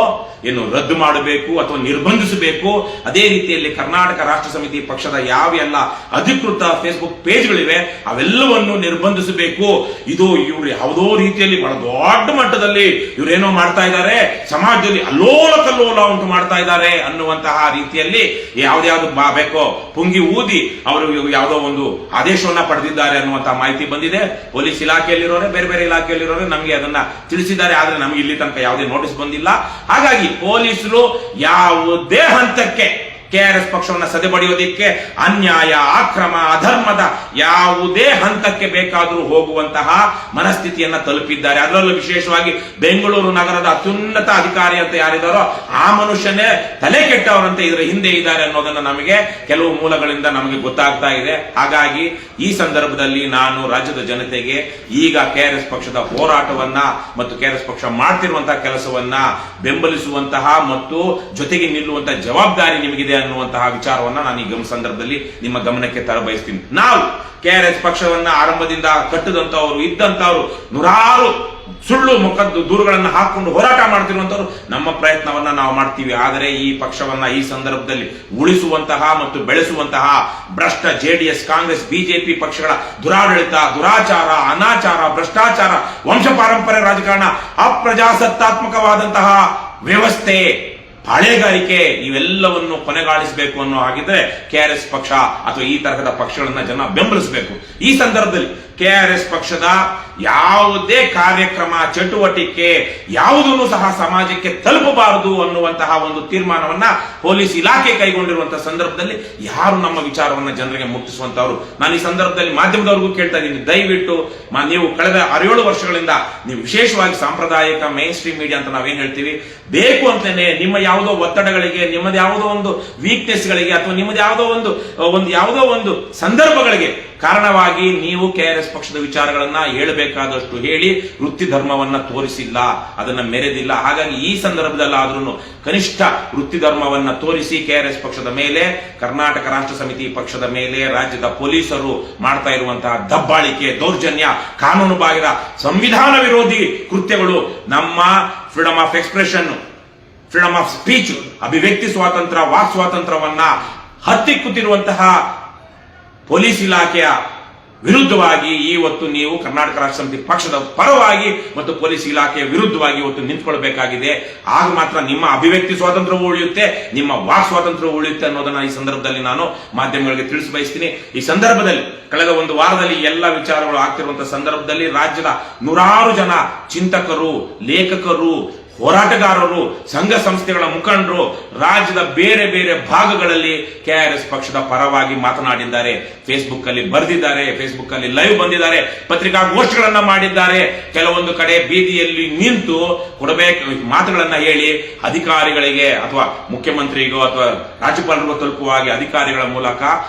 ಏನು ರದ್ದು ಮಾಡಬೇಕು ಅಥವಾ ನಿರ್ಬಂಧಿಸಬೇಕು. ಅದೇ ರೀತಿಯಲ್ಲಿ ಕರ್ನಾಟಕ ರಾಷ್ಟ್ರ ಸಮಿತಿ ಪಕ್ಷದ ಯಾವೆಲ್ಲ ಅಧಿಕೃತ ಫೇಸ್ಬುಕ್ ಪೇಜ್ಗಳಿವೆ ಅವೆಲ್ಲವನ್ನು ನಿರ್ಬಂಧಿಸಬೇಕು. ಇದು ಇವರು ಯಾವುದೋ ರೀತಿಯಲ್ಲಿ ಬಹಳ ದೊಡ್ಡ ಮಟ್ಟದಲ್ಲಿ ಇವರೇನೋ ಮಾಡ್ತಾ ಇದ್ದಾರೆ, ಸಮಾಜದಲ್ಲಿ ಅಲ್ಲೋಲ ಕಲ್ಲೋಲ ಉಂಟು ಮಾಡ್ತಾ ಇದ್ದಾರೆ ಅನ್ನುವಂತಹ ರೀತಿಯಲ್ಲಿ ಯಾವ್ದು ಬೇಕೋ ಪುಂಗಿ ಊದಿ ಅವರು ಯಾವುದೋ ಒಂದು ಆದೇಶವನ್ನ ಪಡೆದಿದ್ದಾರೆ ಅನ್ನುವಂತಹ ಮಾಹಿತಿ ಬಂದಿದೆ. ಪೊಲೀಸ್ ಇಲಾಖೆಯಲ್ಲಿರೋರೆ, ಬೇರೆ ಬೇರೆ ಇಲಾಖೆಯಲ್ಲಿರೋರೆ ನಮಗೆ ಅದನ್ನ ತಿಳಿಸಿದ್ದಾರೆ. ಆದ್ರೆ ನಮಗೆ ಇಲ್ಲಿ ತನಕ ಯಾವುದೇ ನೋಟಿಸ್ ಬಂದಿಲ್ಲ. ಹಾಗಾಗಿ ಪೊಲೀಸರು ಯಾವುದೇ ಹಂತಕ್ಕೆ ಕೆಆರ್ಎಸ್ ಪಕ್ಷವನ್ನು ಸದೆಬಡಿಯೋದಿಕ್ಕೆ ಅನ್ಯಾಯ, ಅಕ್ರಮ, ಅಧರ್ಮದ ಯಾವುದೇ ಹಂತಕ್ಕೆ ಬೇಕಾದರೂ ಹೋಗುವಂತಹ ಮನಸ್ಥಿತಿಯನ್ನ ತಲುಪಿದ್ದಾರೆ. ಅದರಲ್ಲೂ ವಿಶೇಷವಾಗಿ ಬೆಂಗಳೂರು ನಗರದ ಅತ್ಯುನ್ನತ ಅಧಿಕಾರಿ ಅಂತ ಯಾರಿದ್ದಾರೋ ಆ ಮನುಷ್ಯನೇ ತಲೆ ಕೆಟ್ಟವರಂತೆ ಇದರ ಹಿಂದೆ ಇದ್ದಾರೆ ಅನ್ನೋದನ್ನ ನಮಗೆ ಕೆಲವು ಮೂಲಗಳಿಂದ ನಮಗೆ ಗೊತ್ತಾಗ್ತಾ ಇದೆ. ಹಾಗಾಗಿ ಈ ಸಂದರ್ಭದಲ್ಲಿ ನಾನು ರಾಜ್ಯದ ಜನತೆಗೆ ಈಗ ಕೆಆರ್ಎಸ್ ಪಕ್ಷದ ಹೋರಾಟವನ್ನ ಮತ್ತು ಕೆಆರ್ಎಸ್ ಪಕ್ಷ ಮಾಡ್ತಿರುವಂತಹ ಕೆಲಸವನ್ನ ಬೆಂಬಲಿಸುವಂತಹ ಮತ್ತು ಜೊತೆಗೆ ನಿಲ್ಲುವಂತಹ ಜವಾಬ್ದಾರಿ ನಿಮಗಿದೆ ಅನ್ನುವಂತಹ ವಿಚಾರವನ್ನ ನಾನು ಈ ಸಂದರ್ಭದಲ್ಲಿ ನಿಮ್ಮ ಗಮನಕ್ಕೆ ತರಬಯಸ್ತೀನಿ. ನಾವು ಕೆಆರ್ಎಸ್ ಪಕ್ಷವನ್ನ ಆರಂಭದಿಂದ ಕಟ್ಟದಂತವರು ಇದ್ದಂತವರು ನೂರಾರು ಸುಳ್ಳು ಮುಖದ್ದು ದೂರುಗಳನ್ನು ಹಾಕೊಂಡು ಹೋರಾಟ ಮಾಡ್ತಿರುವಂತವರು ನಮ್ಮ ಪ್ರಯತ್ನವನ್ನ ನಾವು ಮಾಡ್ತೀವಿ. ಆದರೆ ಈ ಪಕ್ಷವನ್ನ ಈ ಸಂದರ್ಭದಲ್ಲಿ ಉಳಿಸುವಂತಹ ಮತ್ತು ಬೆಳೆಸುವಂತಹ ಭ್ರಷ್ಟ ಜೆಡಿಎಸ್, ಕಾಂಗ್ರೆಸ್, ಬಿಜೆಪಿ ಪಕ್ಷಗಳ ದುರಾಡಳಿತ, ದುರಾಚಾರ, ಅನಾಚಾರ, ಭ್ರಷ್ಟಾಚಾರ, ವಂಶ ಪಾರಂಪರ್ಯ ರಾಜಕಾರಣ, ಅಪ್ರಜಾಸತ್ತಾತ್ಮಕವಾದಂತಹ ವ್ಯವಸ್ಥೆ, ಪಾಳೆಗಾರಿಕೆ ಇವೆಲ್ಲವನ್ನು ಕೊನೆಗಾಣಿಸಬೇಕು ಅನ್ನೋ ಹಾಗಿದ್ರೆ ಕೆಆರ್ಎಸ್ ಪಕ್ಷ ಅಥವಾ ಈ ತರಹದ ಪಕ್ಷಗಳನ್ನ ಜನ ಬೆಂಬಲಿಸಬೇಕು. ಈ ಸಂದರ್ಭದಲ್ಲಿ ಕೆಆರ್ಎಸ್ ಪಕ್ಷದ ಯಾವುದೇ ಕಾರ್ಯಕ್ರಮ, ಚಟುವಟಿಕೆ ಯಾವುದನ್ನು ಸಹ ಸಮಾಜಕ್ಕೆ ತಲುಪಬಾರದು ಅನ್ನುವಂತಹ ಒಂದು ತೀರ್ಮಾನವನ್ನ ಪೊಲೀಸ್ ಇಲಾಖೆ ಕೈಗೊಂಡಿರುವಂತಹ ಸಂದರ್ಭದಲ್ಲಿ ಯಾರು ನಮ್ಮ ವಿಚಾರವನ್ನ ಜನರಿಗೆ ಮುಟ್ಟಿಸುವಂತವರು. ನಾನು ಈ ಸಂದರ್ಭದಲ್ಲಿ ಮಾಧ್ಯಮದವರಿಗೂ ಕೇಳ್ತಾ ಇದ್ದೀನಿ, ದಯವಿಟ್ಟು ನೀವು ಕಳೆದ 6-7 ವರ್ಷಗಳಿಂದ ನೀವು ವಿಶೇಷವಾಗಿ ಸಾಂಪ್ರದಾಯಿಕ ಮೈನ್ ಸ್ಟ್ರೀಮ್ ಮೀಡಿಯಾ ಅಂತ ನಾವೇನ್ ಹೇಳ್ತೀವಿ, ಬೇಕು ಅಂತಲೇ ನಿಮ್ಮ ಯಾವುದೋ ಒತ್ತಡಗಳಿಗೆ, ನಿಮ್ಮದು ಯಾವುದೋ ಒಂದು ವೀಕ್ನೆಸ್ ಗಳಿಗೆ ಅಥವಾ ನಿಮ್ಮದು ಯಾವುದೋ ಒಂದು ಸಂದರ್ಭಗಳಿಗೆ ಕಾರಣವಾಗಿ ನೀವು ಕೆಆರ್ಎಸ್ ಪಕ್ಷದ ವಿಚಾರಗಳನ್ನ ಹೇಳಬೇಕಾದಷ್ಟು ಹೇಳಿ ವೃತ್ತಿ ಧರ್ಮವನ್ನ ತೋರಿಸಿಲ್ಲ, ಅದನ್ನ ಮೆರೆದಿಲ್ಲ. ಹಾಗಾಗಿ ಈ ಸಂದರ್ಭದಲ್ಲಾದ್ರೂ ಕನಿಷ್ಠ ವೃತ್ತಿ ಧರ್ಮವನ್ನ ತೋರಿಸಿ ಕೆಆರ್ಎಸ್ ಪಕ್ಷದ ಮೇಲೆ, ಕರ್ನಾಟಕ ರಾಷ್ಟ್ರ ಸಮಿತಿ ಪಕ್ಷದ ಮೇಲೆ ರಾಜ್ಯದ ಪೊಲೀಸರು ಮಾಡ್ತಾ ಇರುವಂತಹ ದಬ್ಬಾಳಿಕೆ, ದೌರ್ಜನ್ಯ, ಕಾನೂನು ಬಾಹಿರ, ಸಂವಿಧಾನ ವಿರೋಧಿ ಕೃತ್ಯಗಳು, ನಮ್ಮ freedom of expression, freedom of speech, ಅಭಿವ್ಯಕ್ತಿ ಸ್ವಾತಂತ್ರ್ಯ, ವಾಕ್ ಸ್ವಾತಂತ್ರ್ಯವನ್ನ ಹತ್ತಿಕ್ಕುತ್ತಿರುವಂತಹ ಪೊಲೀಸ್ ಇಲಾಖೆಯ ವಿರುದ್ಧವಾಗಿ ಇವತ್ತು ನೀವು ಕರ್ನಾಟಕ ರಾಷ್ಟ್ರ ಸಮಿತಿ ಪಕ್ಷದ ಪರವಾಗಿ ಮತ್ತು ಪೊಲೀಸ್ ಇಲಾಖೆಯ ವಿರುದ್ಧವಾಗಿ ಇವತ್ತು ನಿಂತ್ಕೊಳ್ಬೇಕಾಗಿದೆ. ಆಗ ಮಾತ್ರ ನಿಮ್ಮ ಅಭಿವ್ಯಕ್ತಿ ಸ್ವಾತಂತ್ರ್ಯವೂ ಉಳಿಯುತ್ತೆ, ನಿಮ್ಮ ವಾಕ್ ಸ್ವಾತಂತ್ರ್ಯವೂ ಉಳಿಯುತ್ತೆ ಅನ್ನೋದನ್ನ ಈ ಸಂದರ್ಭದಲ್ಲಿ ನಾನು ಮಾಧ್ಯಮಗಳಿಗೆ ತಿಳಿಸಿ ಬಯಸ್ತೀನಿ. ಈ ಸಂದರ್ಭದಲ್ಲಿ ಕಳೆದ ಒಂದು ವಾರದಲ್ಲಿ ಎಲ್ಲ ವಿಚಾರಗಳು ಆಗ್ತಿರುವಂತಹ ಸಂದರ್ಭದಲ್ಲಿ ರಾಜ್ಯದ ನೂರಾರು ಜನ ಚಿಂತಕರು, ಲೇಖಕರು, ಹೋರಾಟಗಾರರು, ಸಂಘ ಸಂಸ್ಥೆಗಳ ಮುಖಂಡರು ರಾಜ್ಯದ ಬೇರೆ ಬೇರೆ ಭಾಗಗಳಲ್ಲಿ ಕೆಆರ್ಎಸ್ ಪಕ್ಷದ ಪರವಾಗಿ ಮಾತನಾಡಿದ್ದಾರೆ, ಫೇಸ್ಬುಕ್ ಅಲ್ಲಿ ಬರೆದಿದ್ದಾರೆ, ಫೇಸ್ಬುಕ್ ಅಲ್ಲಿ ಲೈವ್ ಬಂದಿದ್ದಾರೆ, ಪತ್ರಿಕಾಗೋಷ್ಠಿಗಳನ್ನ ಮಾಡಿದ್ದಾರೆ. ಕೆಲವೊಂದು ಕಡೆ ಬೀದಿಯಲ್ಲಿ ನಿಂತು ಕೊಡಬೇಕು ಮಾತುಗಳನ್ನ ಹೇಳಿ ಅಧಿಕಾರಿಗಳಿಗೆ ಅಥವಾ ಮುಖ್ಯಮಂತ್ರಿಗೋ ಅಥವಾ ರಾಜ್ಯಪಾಲರಿಗೋ ತಲುಪುವಾಗಿ ಅಧಿಕಾರಿಗಳ ಮೂಲಕ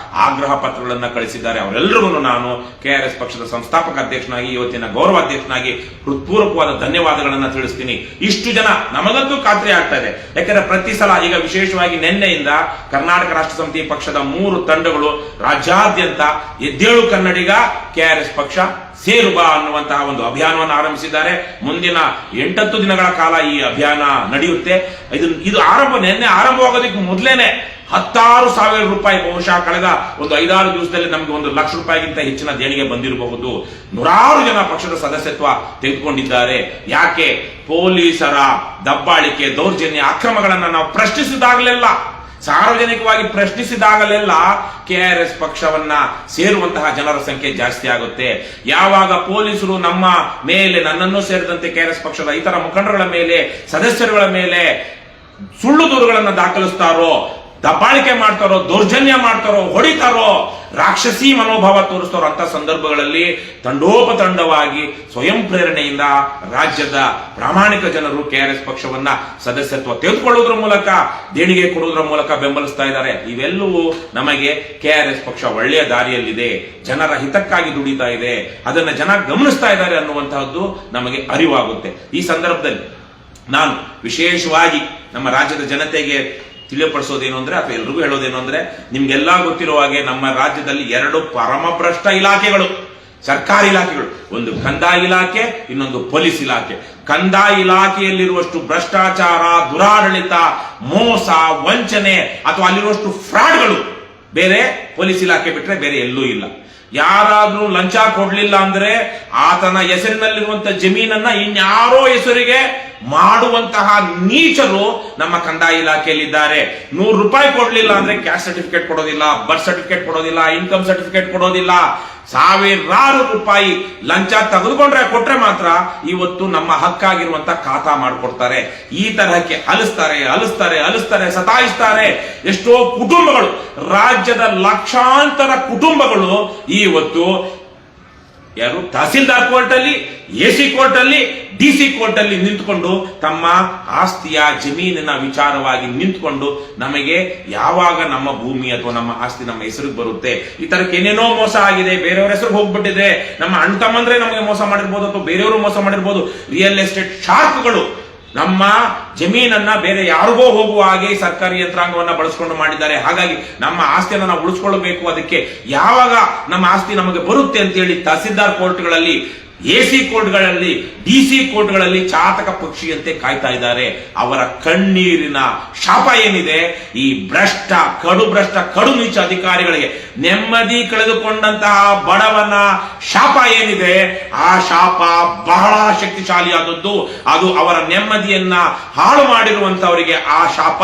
ಆಗ್ರಹ ಪತ್ರಗಳನ್ನ ಕಳಿಸಿದ್ದಾರೆ. ಅವರೆಲ್ಲರಿಗೂ ನಾನು ಕೆಆರ್ಎಸ್ ಪಕ್ಷದ ಸಂಸ್ಥಾಪಕ ಅಧ್ಯಕ್ಷನಾಗಿ, ಇವತ್ತಿನ ಗೌರವಾಧ್ಯಕ್ಷನಾಗಿ ಹೃತ್ಪೂರ್ವಕವಾದ ಧನ್ಯವಾದಗಳನ್ನ ತಿಳಿಸ್ತೀನಿ. ಇಷ್ಟು ಜನ ನಮಗಂತೂ ಖಾತ್ರಿ ಆಗ್ತಾ ಇದೆ. ಯಾಕಂದ್ರೆ ಪ್ರತಿ ಸಲ ಈಗ ವಿಶೇಷವಾಗಿ ನಿನ್ನೆಯಿಂದ ಕರ್ನಾಟಕ ರಾಷ್ಟ್ರ ಸಮಿತಿ ಪಕ್ಷದ 3 ತಂಡಗಳು ರಾಜ್ಯಾದ್ಯಂತ ಎದ್ದೇಳು ಕನ್ನಡಿಗ ಕೆಆರ್ಎಸ್ ಪಕ್ಷ ಸೇರು ಬಾ ಅನ್ನುವಂತಹ ಒಂದು ಅಭಿಯಾನವನ್ನು ಆರಂಭಿಸಿದ್ದಾರೆ. ಮುಂದಿನ 8-10 ದಿನಗಳ ಕಾಲ ಈ ಅಭಿಯಾನ ನಡೆಯುತ್ತೆ. ಇದು ನಿನ್ನೆ ಆರಂಭವಾಗೋದಕ್ಕೆ ಮೊದಲೇನೆ 16,000 ರೂಪಾಯಿ ಬಹುಶಃ ಕಳೆದ ಒಂದು 5-6 ದಿವಸದಲ್ಲಿ ನಮಗೆ 1 ಲಕ್ಷ ರೂಪಾಯಿಗಿಂತ ಹೆಚ್ಚಿನ ದೇಣಿಗೆ ಬಂದಿರಬಹುದು. ನೂರಾರು ಜನ ಪಕ್ಷದ ಸದಸ್ಯತ್ವ ತೆಗೆದುಕೊಂಡಿದ್ದಾರೆ. ಯಾಕೆ? ಪೊಲೀಸರ ದಬ್ಬಾಳಿಕೆ, ದೌರ್ಜನ್ಯ, ಅಕ್ರಮಗಳನ್ನ ನಾವು ಪ್ರಶ್ನಿಸಿದಾಗಲೆಲ್ಲ, ಸಾರ್ವಜನಿಕವಾಗಿ ಪ್ರಶ್ನಿಸಿದಾಗಲೆಲ್ಲ ಕೆಆರ್ಎಸ್ ಪಕ್ಷವನ್ನ ಸೇರುವಂತಹ ಜನರ ಸಂಖ್ಯೆ ಜಾಸ್ತಿ ಆಗುತ್ತೆ. ಯಾವಾಗ ಪೊಲೀಸರು ನಮ್ಮ ಮೇಲೆ, ನನ್ನನ್ನು ಸೇರಿದಂತೆ ಕೆಆರ್ಎಸ್ ಪಕ್ಷದ ಇತರ ಮುಖಂಡರುಗಳ ಮೇಲೆ, ಸದಸ್ಯರುಗಳ ಮೇಲೆ ಸುಳ್ಳು ದೂರುಗಳನ್ನು ದಾಖಲಿಸ್ತಾರೋ, ದಬ್ಬಾಳಿಕೆ ಮಾಡ್ತಾರೋ, ದೌರ್ಜನ್ಯ ಮಾಡ್ತಾರೋ, ಹೊಡಿತಾರೋ, ರಾಕ್ಷಸಿ ಮನೋಭಾವ ತೋರಿಸ್ತಾರೋ ಅಂತ ಸಂದರ್ಭಗಳಲ್ಲಿ ತಂಡೋಪತಂಡವಾಗಿ ಸ್ವಯಂ ಪ್ರೇರಣೆಯಿಂದ ರಾಜ್ಯದ ಪ್ರಾಮಾಣಿಕ ಜನರು ಕೆಆರ್ಎಸ್ ಪಕ್ಷವನ್ನ ಸದಸ್ಯತ್ವ ತೆಗೆದುಕೊಳ್ಳುವುದರ ಮೂಲಕ, ದೇಣಿಗೆ ಕೊಡುವುದರ ಮೂಲಕ ಬೆಂಬಲಿಸ್ತಾ ಇದ್ದಾರೆ. ಇವೆಲ್ಲವೂ ನಮಗೆ ಕೆಆರ್ಎಸ್ ಪಕ್ಷ ಒಳ್ಳೆಯ ದಾರಿಯಲ್ಲಿದೆ, ಜನರ ಹಿತಕ್ಕಾಗಿ ದುಡಿತಾ ಇದೆ, ಅದನ್ನ ಜನ ಗಮನಿಸ್ತಾ ಇದ್ದಾರೆ ಅನ್ನುವಂತಹದ್ದು ನಮಗೆ ಅರಿವಾಗುತ್ತೆ. ಈ ಸಂದರ್ಭದಲ್ಲಿ ನಾನು ವಿಶೇಷವಾಗಿ ನಮ್ಮ ರಾಜ್ಯದ ಜನತೆಗೆ ತಿಳಿಯಪಡಿಸೋದೇನು ಅಂದ್ರೆ, ಅಥವಾ ಎಲ್ರಿಗೂ ಹೇಳೋದೇನು ಅಂದ್ರೆ, ನಿಮ್ಗೆಲ್ಲಾ ಗೊತ್ತಿರುವ ಹಾಗೆ ನಮ್ಮ ರಾಜ್ಯದಲ್ಲಿ 2 ಪರಮಭ್ರಷ್ಟ ಇಲಾಖೆಗಳು ಸರ್ಕಾರಿ ಇಲಾಖೆಗಳು, ಒಂದು ಕಂದಾಯ ಇಲಾಖೆ, ಇನ್ನೊಂದು ಪೊಲೀಸ್ ಇಲಾಖೆ. ಕಂದಾಯ ಇಲಾಖೆಯಲ್ಲಿರುವಷ್ಟು ಭ್ರಷ್ಟಾಚಾರ, ದುರಾಡಳಿತ, ಮೋಸ, ವಂಚನೆ ಅಥವಾ ಅಲ್ಲಿರುವಷ್ಟು ಫ್ರಾಡ್ಗಳು ಬೇರೆ ಪೊಲೀಸ್ ಇಲಾಖೆ ಬಿಟ್ರೆ ಬೇರೆ ಎಲ್ಲೂ ಇಲ್ಲ. ಯಾರಾದ್ರೂ ಲಂಚ ಕೊಡ್ಲಿಲ್ಲ ಅಂದ್ರೆ ಆತನ ಹೆಸರಿನಲ್ಲಿರುವಂತಹ ಜಮೀನನ್ನ ಇನ್ಯಾರೋ ಹೆಸರಿಗೆ ಮಾಡುವಂತಹ ನೀಚರು ನಮ್ಮ ಕಂದಾಯ ಇಲಾಖೆಯಲ್ಲಿದ್ದಾರೆ. 100 ರೂಪಾಯಿ ಕೊಡ್ಲಿಲ್ಲ ಅಂದ್ರೆ ಕ್ಯಾಸ್ಟ್ ಸರ್ಟಿಫಿಕೇಟ್ ಕೊಡೋದಿಲ್ಲ, ಬರ್ತ್ ಸರ್ಟಿಫಿಕೇಟ್ ಕೊಡೋದಿಲ್ಲ, ಇನ್ಕಮ್ ಸರ್ಟಿಫಿಕೇಟ್ ಕೊಡೋದಿಲ್ಲ. ಸಾವಿರಾರು ರೂಪಾಯಿ ಲಂಚ ತೆಗೆದುಕೊಂಡ್ರೆ ಕೊಟ್ರೆ ಮಾತ್ರ ಇವತ್ತು ನಮ್ಮ ಹಕ್ಕಾಗಿರುವಂತ ಖಾತಾ ಮಾಡಿಕೊಡ್ತಾರೆ. ಈ ತರಹಕ್ಕೆ ಅಲಿಸ್ತಾರೆ, ಸತಾಯಿಸ್ತಾರೆ. ಎಷ್ಟೋ ಕುಟುಂಬಗಳು, ರಾಜ್ಯದ ಲಕ್ಷಾಂತರ ಕುಟುಂಬಗಳು ಇವತ್ತು ಯಾರು ತಹಸೀಲ್ದಾರ್ ಕೋರ್ಟ್ ಅಲ್ಲಿ, ಎಸಿ ಕೋರ್ಟ್ ಅಲ್ಲಿ, ಡಿಸಿ ಕೋರ್ಟ್ ಅಲ್ಲಿ ನಿಂತ್ಕೊಂಡು ತಮ್ಮ ಆಸ್ತಿಯ ಜಮೀನಿನ ವಿಚಾರವಾಗಿ ನಿಂತ್ಕೊಂಡು ನಮಗೆ ಯಾವಾಗ ನಮ್ಮ ಭೂಮಿ ಅಥವಾ ನಮ್ಮ ಆಸ್ತಿ ನಮ್ಮ ಹೆಸರಿಗೆ ಬರುತ್ತೆ, ಈ ತರಕ್ಕೆ ಏನೇನೋ ಮೋಸ ಆಗಿದೆ, ಬೇರೆಯವ್ರ ಹೆಸರು ಹೋಗ್ಬಿಟ್ಟಿದೆ, ನಮ್ಮ ಅಣ್ಣ ತಮ್ಮಂದ್ರೆ ನಮಗೆ ಮೋಸ ಮಾಡಿರ್ಬೋದು ಅಥವಾ ಬೇರೆಯವರು ಮೋಸ ಮಾಡಿರ್ಬೋದು. ರಿಯಲ್ ಎಸ್ಟೇಟ್ ಶಾರ್ಕ್ಗಳು ನಮ್ಮ ಜಮೀನನ್ನ ಬೇರೆ ಯಾರಿಗೋ ಹೋಗುವ ಹಾಗೆ ಸರ್ಕಾರಿ ಯಂತ್ರಾಂಗವನ್ನ ಬಳಸ್ಕೊಂಡು ಮಾಡಿದ್ದಾರೆ. ಹಾಗಾಗಿ ನಮ್ಮ ಆಸ್ತಿಯನ್ನು ನಾವು ಉಳಿಸ್ಕೊಳ್ಬೇಕು. ಅದಕ್ಕೆ ಯಾವಾಗ ನಮ್ಮ ಆಸ್ತಿ ನಮಗೆ ಬರುತ್ತೆ ಅಂತ ಹೇಳಿ ತಹಸೀಲ್ದಾರ್ ಕೋರ್ಟ್ಗಳಲ್ಲಿ, ಎಸಿ ಕೋರ್ಟ್ಗಳಲ್ಲಿ, ಡಿಸಿ ಕೋರ್ಟ್ಗಳಲ್ಲಿ ಚಾತಕ ಪಕ್ಷಿಯಂತೆ ಕಾಯ್ತಾ ಇದ್ದಾರೆ. ಅವರ ಕಣ್ಣೀರಿನ ಶಾಪ ಏನಿದೆ, ಈ ಕಡು ನೀಚ ಅಧಿಕಾರಿಗಳಿಗೆ, ನೆಮ್ಮದಿ ಕಳೆದುಕೊಂಡಂತಹ ಬಡವನ ಶಾಪ ಏನಿದೆ, ಆ ಶಾಪ ಬಹಳ ಶಕ್ತಿಶಾಲಿಯಾದದ್ದು. ಅದು ಅವರ ನೆಮ್ಮದಿಯನ್ನ ಹಾಳು ಮಾಡಿರುವಂತವರಿಗೆ ಆ ಶಾಪ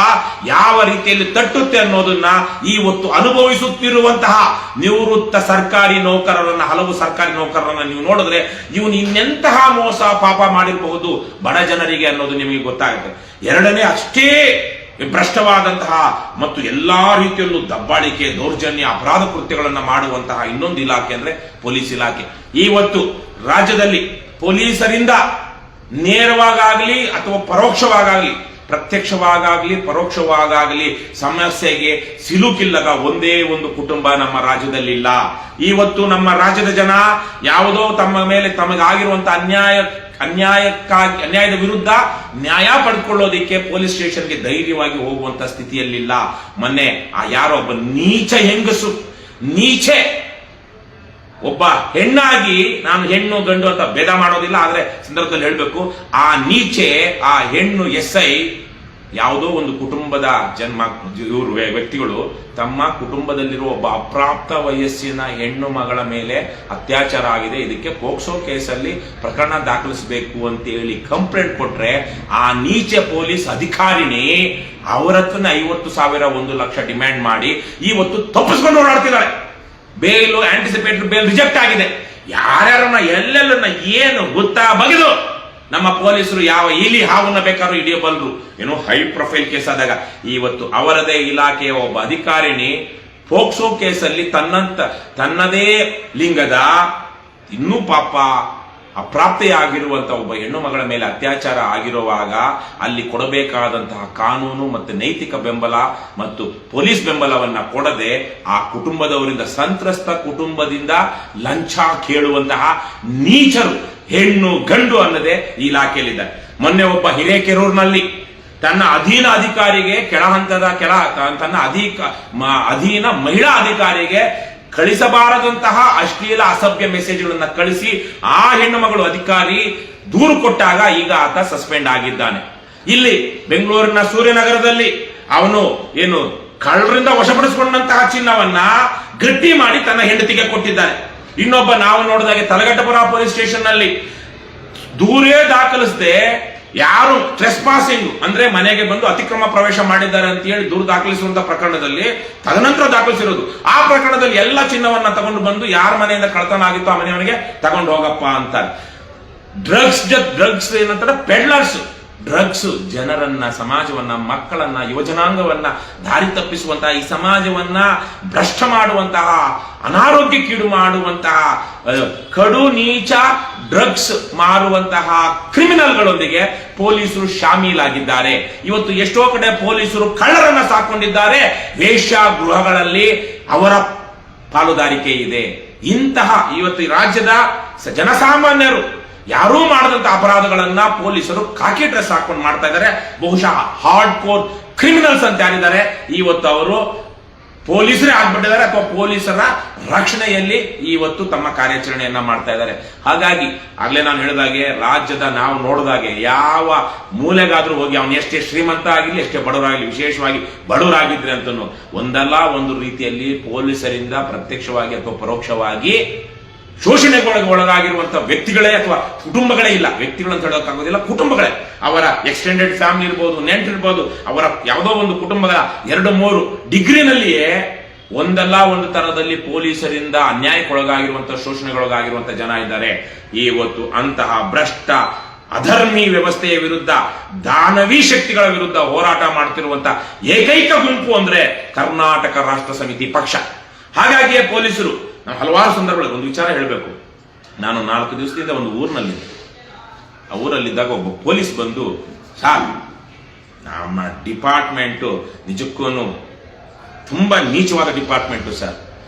ಯಾವ ರೀತಿಯಲ್ಲಿ ತಟ್ಟುತ್ತೆ ಅನ್ನೋದನ್ನ ಇವತ್ತು ಅನುಭವಿಸುತ್ತಿರುವಂತಹ ನಿವೃತ್ತ ಸರ್ಕಾರಿ ನೌಕರರನ್ನ, ಹಲವು ಸರ್ಕಾರಿ ನೌಕರರನ್ನ ನೀವು ನೋಡಿದ್ರೆ ಇವನು ಇನ್ನೆಂತಹ ಮೋಸ ಪಾಪ ಮಾಡಿರಬಹುದು ಬಡ ಜನರಿಗೆ ಅನ್ನೋದು ನಿಮಗೆ ಗೊತ್ತಾಗುತ್ತೆ. ಎರಡನೇ, ಅಷ್ಟೇ ಭ್ರಷ್ಟವಾದಂತಹ ಮತ್ತು ಎಲ್ಲಾ ರೀತಿಯಲ್ಲೂ ದಬ್ಬಾಳಿಕೆ, ದೌರ್ಜನ್ಯ, ಅಪರಾಧ ಕೃತ್ಯಗಳನ್ನು ಮಾಡುವಂತಹ ಇನ್ನೊಂದು ಇಲಾಖೆ ಅಂದ್ರೆ ಪೊಲೀಸ್ ಇಲಾಖೆ. ಇವತ್ತು ರಾಜ್ಯದಲ್ಲಿ ಪೊಲೀಸರಿಂದ ನೇರವಾಗಲಿ ಅಥವಾ ಪರೋಕ್ಷವಾಗಲಿ, ಪ್ರತ್ಯಕ್ಷವಾಗಲಿ ಪರೋಕ್ಷವಾಗಲಿ ಸಮಸ್ಯೆಗೆ ಸಿಲುಕಿಲ್ಲದ ಒಂದೇ ಒಂದು ಕುಟುಂಬ ನಮ್ಮ ರಾಜ್ಯದಲ್ಲಿಲ್ಲ. ಇವತ್ತು ನಮ್ಮ ರಾಜ್ಯದ ಜನ ಯಾವುದೋ ತಮ್ಮ ಮೇಲೆ ತಮಗಾಗಿರುವಂತಹ ಅನ್ಯಾಯದ ವಿರುದ್ಧ ನ್ಯಾಯ ಪಡೆದುಕೊಳ್ಳೋದಿಕ್ಕೆ ಪೊಲೀಸ್ ಸ್ಟೇಷನ್ಗೆ ಧೈರ್ಯವಾಗಿ ಹೋಗುವಂತ ಸ್ಥಿತಿಯಲ್ಲಿಲ್ಲ. ಮೊನ್ನೆ ಯಾರೋ ಒಬ್ಬ ನೀಚೆ ಒಬ್ಬ ಹೆಣ್ಣಾಗಿ, ನಾನು ಹೆಣ್ಣು ಗಂಡು ಅಂತ ಭೇದ ಮಾಡೋದಿಲ್ಲ, ಆದ್ರೆ ಸಂದರ್ಭದಲ್ಲಿ ಹೇಳ್ಬೇಕು, ಆ ನೀಚೆ, ಆ ಹೆಣ್ಣು SI ಯಾವುದೋ ಒಂದು ಕುಟುಂಬದ ಇವರು ವ್ಯಕ್ತಿಗಳು ತಮ್ಮ ಕುಟುಂಬದಲ್ಲಿರುವ ಒಬ್ಬ ಅಪ್ರಾಪ್ತ ವಯಸ್ಸಿನ ಹೆಣ್ಣು ಮಗಳ ಮೇಲೆ ಅತ್ಯಾಚಾರ ಆಗಿದೆ, ಇದಕ್ಕೆ ಪೋಕ್ಸೋ ಕೇಸಲ್ಲಿ ಪ್ರಕರಣ ದಾಖಲಿಸಬೇಕು ಅಂತ ಹೇಳಿ ಕಂಪ್ಲೇಂಟ್ ಕೊಟ್ರೆ ಆ ನೀಚೆ ಪೊಲೀಸ್ ಅಧಿಕಾರಿಣಿ ಅವರ ಹತ್ರ 50,000 1 ಲಕ್ಷ ಡಿಮ್ಯಾಂಡ್ ಮಾಡಿ ಇವತ್ತು ತಪ್ಪಿಸ್ಕೊಂಡು ಓಡಾಡ್ತಿದ್ದಾಳೆ. ಬೇಲ್, ಆಂಟಿಸಿಪೇಟರಿ ಬೇಲ್ ರಿಜೆಕ್ಟ್ ಆಗಿದೆ. ಯಾರ್ಯಾರನ್ನ ಎಲ್ಲೆಲ್ಲನ್ನ ಏನು ಗೊತ್ತಾ ಬಗೆದು ನಮ್ಮ ಪೊಲೀಸರು ಯಾವ ಇಲಿ ಹಾವನ್ನ ಬೇಕಾದ್ರೂ ಹಿಡಿಯಬಲ್ಲರು. ಏನೋ ಹೈ ಪ್ರೊಫೈಲ್ ಕೇಸ್ ಆದಾಗ ಇವತ್ತು ಅವರದೇ ಇಲಾಖೆಯ ಒಬ್ಬ ಅಧಿಕಾರಿಣಿ ಪೋಕ್ಸೋ ಕೇಸಲ್ಲಿ ತನ್ನದೇ ಲಿಂಗದ ಇನ್ನೂ ಪಾಪ ಅಪ್ರಾಪ್ತೆಯಾಗಿರುವಂತಹ ಒಬ್ಬ ಹೆಣ್ಣು ಮಗಳ ಮೇಲೆ ಅತ್ಯಾಚಾರ ಆಗಿರುವಾಗ ಅಲ್ಲಿ ಕೊಡಬೇಕಾದಂತಹ ಕಾನೂನು ಮತ್ತು ನೈತಿಕ ಬೆಂಬಲ ಮತ್ತು ಪೊಲೀಸ್ ಬೆಂಬಲವನ್ನ ಕೊಡದೆ ಆ ಕುಟುಂಬದವರಿಂದ, ಸಂತ್ರಸ್ತ ಕುಟುಂಬದಿಂದ ಲಂಚ ಕೇಳುವಂತಹ ನೀಚರು ಹೆಣ್ಣು ಗಂಡು ಅನ್ನದೇ ಈ ಇಲಾಖೆಯಲ್ಲಿದ್ದಾರೆ. ಮೊನ್ನೆ ಒಬ್ಬ ಹಿರೇಕೆರೂರಿನಲ್ಲಿ ತನ್ನ ಅಧೀನ ಅಧಿಕಾರಿಗೆ ತನ್ನ ಅಧೀನ ಮಹಿಳಾ ಅಧಿಕಾರಿಗೆ ಕಳಿಸಬಾರದಂತಹ ಅಶ್ಲೀಲ ಅಸಭ್ಯ ಮೆಸೇಜ್ಗಳನ್ನ ಕಳಿಸಿ ಆ ಹೆಣ್ಣು ಮಗಳು ಅಧಿಕಾರಿ ದೂರು ಕೊಟ್ಟಾಗ ಈಗ ಆತ ಸಸ್ಪೆಂಡ್ ಆಗಿದ್ದಾನೆ. ಇಲ್ಲಿ ಬೆಂಗಳೂರಿನ ಸೂರ್ಯನಗರದಲ್ಲಿ ಅವನು ಕಳ್ಳರಿಂದ ವಶಪಡಿಸಿಕೊಂಡಂತಹ ಚಿನ್ನವನ್ನ ಗಟ್ಟಿ ಮಾಡಿ ತನ್ನ ಹೆಂಡತಿಗೆ ಕೊಟ್ಟಿದ್ದಾನೆ. ಇನ್ನೊಬ್ಬ ನಾವು ನೋಡಿದಾಗೆ ತಲಘಟ್ಟಪುರ ಪೊಲೀಸ್ ಸ್ಟೇಷನ್ ನಲ್ಲಿ ದೂರೇ ದಾಖಲಿಸದೆ ಯಾರು ಟ್ರೆಸ್ಪಾಸಿಂಗ್ ಅಂದ್ರೆ ಮನೆಗೆ ಬಂದು ಅತಿಕ್ರಮ ಪ್ರವೇಶ ಮಾಡಿದ್ದಾರೆ ಅಂತ ಹೇಳಿ ದೂರು ದಾಖಲಿಸುವಂತ ಪ್ರಕರಣದಲ್ಲಿ ತದನಂತರ ದಾಖಲಿಸಿರೋದು. ಆ ಪ್ರಕರಣದಲ್ಲಿ ಎಲ್ಲ ಚಿನ್ನವನ್ನ ತಗೊಂಡು ಬಂದು ಯಾರ ಮನೆಯಿಂದ ಕಳ್ಳತನ ಆಗಿತ್ತೋ ಆ ಮನೆಯವನಿಗೆ ತಗೊಂಡು ಹೋಗಪ್ಪ ಅಂತಾರೆ. ಡ್ರಗ್ಸ್ ಏನಂತಾರೆ, ಪೆಡ್ಲರ್ಸ್. ಡ್ರಗ್ಸ್ ಜನರನ್ನ, ಸಮಾಜವನ್ನ, ಮಕ್ಕಳನ್ನ, ಯುವಜನಾಂಗವನ್ನ ದಾರಿ ತಪ್ಪಿಸುವಂತಹ, ಈ ಸಮಾಜವನ್ನ ಭ್ರಷ್ಟ ಮಾಡುವಂತಹ, ಅನಾರೋಗ್ಯಕ್ಕೀಡು ಮಾಡುವಂತಹ, ಕಡು ನೀಚ ಡ್ರಗ್ಸ್ ಮಾರುವಂತಹ ಕ್ರಿಮಿನಲ್ಗಳೊಂದಿಗೆ ಪೊಲೀಸರು ಶಾಮೀಲಾಗಿದ್ದಾರೆ. ಇವತ್ತು ಎಷ್ಟೋ ಕಡೆ ಪೊಲೀಸರು ಕಳ್ಳರನ್ನ ಸಾಕೊಂಡಿದ್ದಾರೆ. ವೇಶ್ಯಾಗೃಹಗಳಲ್ಲಿ ಅವರ ಪಾಲುದಾರಿಕೆ ಇದೆ. ಇಂತಹ ಇವತ್ತು ರಾಜ್ಯದ ಜನಸಾಮಾನ್ಯರು ಯಾರೂ ಮಾಡದಂತ ಅಪರಾಧಗಳನ್ನ ಪೊಲೀಸರು ಕಾಕಿ ಡ್ರೆಸ್ ಹಾಕೊಂಡು ಮಾಡ್ತಾ ಇದ್ದಾರೆ. ಬಹುಶಃ ಹಾರ್ಡ್ ಕೋರ್ ಕ್ರಿಮಿನಲ್ಸ್ ಅಂತ ಯಾರಿದ್ದಾರೆ ಇವತ್ತು ಅವರು ಪೊಲೀಸರೇ ಆಗ್ಬಿಟ್ಟಿದ್ದಾರೆ ಅಥವಾ ಪೊಲೀಸರ ರಕ್ಷಣೆಯಲ್ಲಿ ಇವತ್ತು ತಮ್ಮ ಕಾರ್ಯಾಚರಣೆಯನ್ನ ಮಾಡ್ತಾ ಇದ್ದಾರೆ. ಹಾಗಾಗಿ ಆಗ್ಲೇ ನಾನು ಹೇಳಿದಾಗೆ ರಾಜ್ಯದ ನಾವು ನೋಡಿದಾಗೆ ಯಾವ ಮೂಲೆಗಾದ್ರೂ ಹೋಗಿ ಅವನು ಎಷ್ಟೇ ಶ್ರೀಮಂತ ಆಗಿರ್ಲಿ ಎಷ್ಟೇ ಬಡವರಾಗಲಿ, ವಿಶೇಷವಾಗಿ ಬಡವರಾಗಿದ್ರೆ ಅಂತನೂ ಒಂದಲ್ಲ ಒಂದು ರೀತಿಯಲ್ಲಿ ಪೊಲೀಸರಿಂದ ಪ್ರತ್ಯಕ್ಷವಾಗಿ ಅಥವಾ ಪರೋಕ್ಷವಾಗಿ ಶೋಷಣೆಗೊಳಗಾಗಿರುವಂತಹ ವ್ಯಕ್ತಿಗಳೇ ಅಥವಾ ಕುಟುಂಬಗಳೇ ಇಲ್ಲ, ವ್ಯಕ್ತಿಗಳು ಅಂತ ಹೇಳೋಕ್ಕಾಗೋದಿಲ್ಲ, ಕುಟುಂಬಗಳೇ. ಅವರ ಎಕ್ಸ್ಟೆಂಡೆಡ್ ಫ್ಯಾಮಿಲಿ ಇರ್ಬೋದು, ನೆಂಟಿರ್ಬೋದು, ಅವರ ಯಾವುದೋ ಒಂದು ಕುಟುಂಬದ 2-3 ಡಿಗ್ರಿನಲ್ಲಿಯೇ ಒಂದಲ್ಲ ಒಂದು ತರದಲ್ಲಿ ಪೊಲೀಸರಿಂದ ಅನ್ಯಾಯಕ್ಕೊಳಗಾಗಿರುವಂತಹ ಶೋಷಣೆಗೊಳಗಾಗಿರುವಂತಹ ಜನ ಇದ್ದಾರೆ. ಇವತ್ತು ಅಂತಹ ಭ್ರಷ್ಟ ಅಧರ್ಮಿ ವ್ಯವಸ್ಥೆಯ ವಿರುದ್ಧ, ದಾನವೀ ಶಕ್ತಿಗಳ ವಿರುದ್ಧ ಹೋರಾಟ ಮಾಡ್ತಿರುವಂತಹ ಏಕೈಕ ಗುಂಪು ಅಂದ್ರೆ ಕರ್ನಾಟಕ ರಾಷ್ಟ್ರ ಸಮಿತಿ ಪಕ್ಷ. ಹಾಗಾಗಿಯೇ ಪೊಲೀಸರು ನಾವು ಹಲವಾರು ಸಂದರ್ಭಗಳಲ್ಲಿ ಒಂದು ವಿಚಾರ ಹೇಳಬೇಕು. ನಾನು 4 ದಿವಸದಿಂದ ಒಂದು ಊರಿನಲ್ಲಿದ್ದೆ. ಆ ಊರಲ್ಲಿದ್ದಾಗ ಒಬ್ಬ ಪೊಲೀಸ್ ಬಂದು, ಸಾರ್ ನಮ್ಮ ಡಿಪಾರ್ಟ್ಮೆಂಟು ನಿಜಕ್ಕೂ ತುಂಬಾ ನೀಚವಾದ ಡಿಪಾರ್ಟ್ಮೆಂಟು ಸರ್,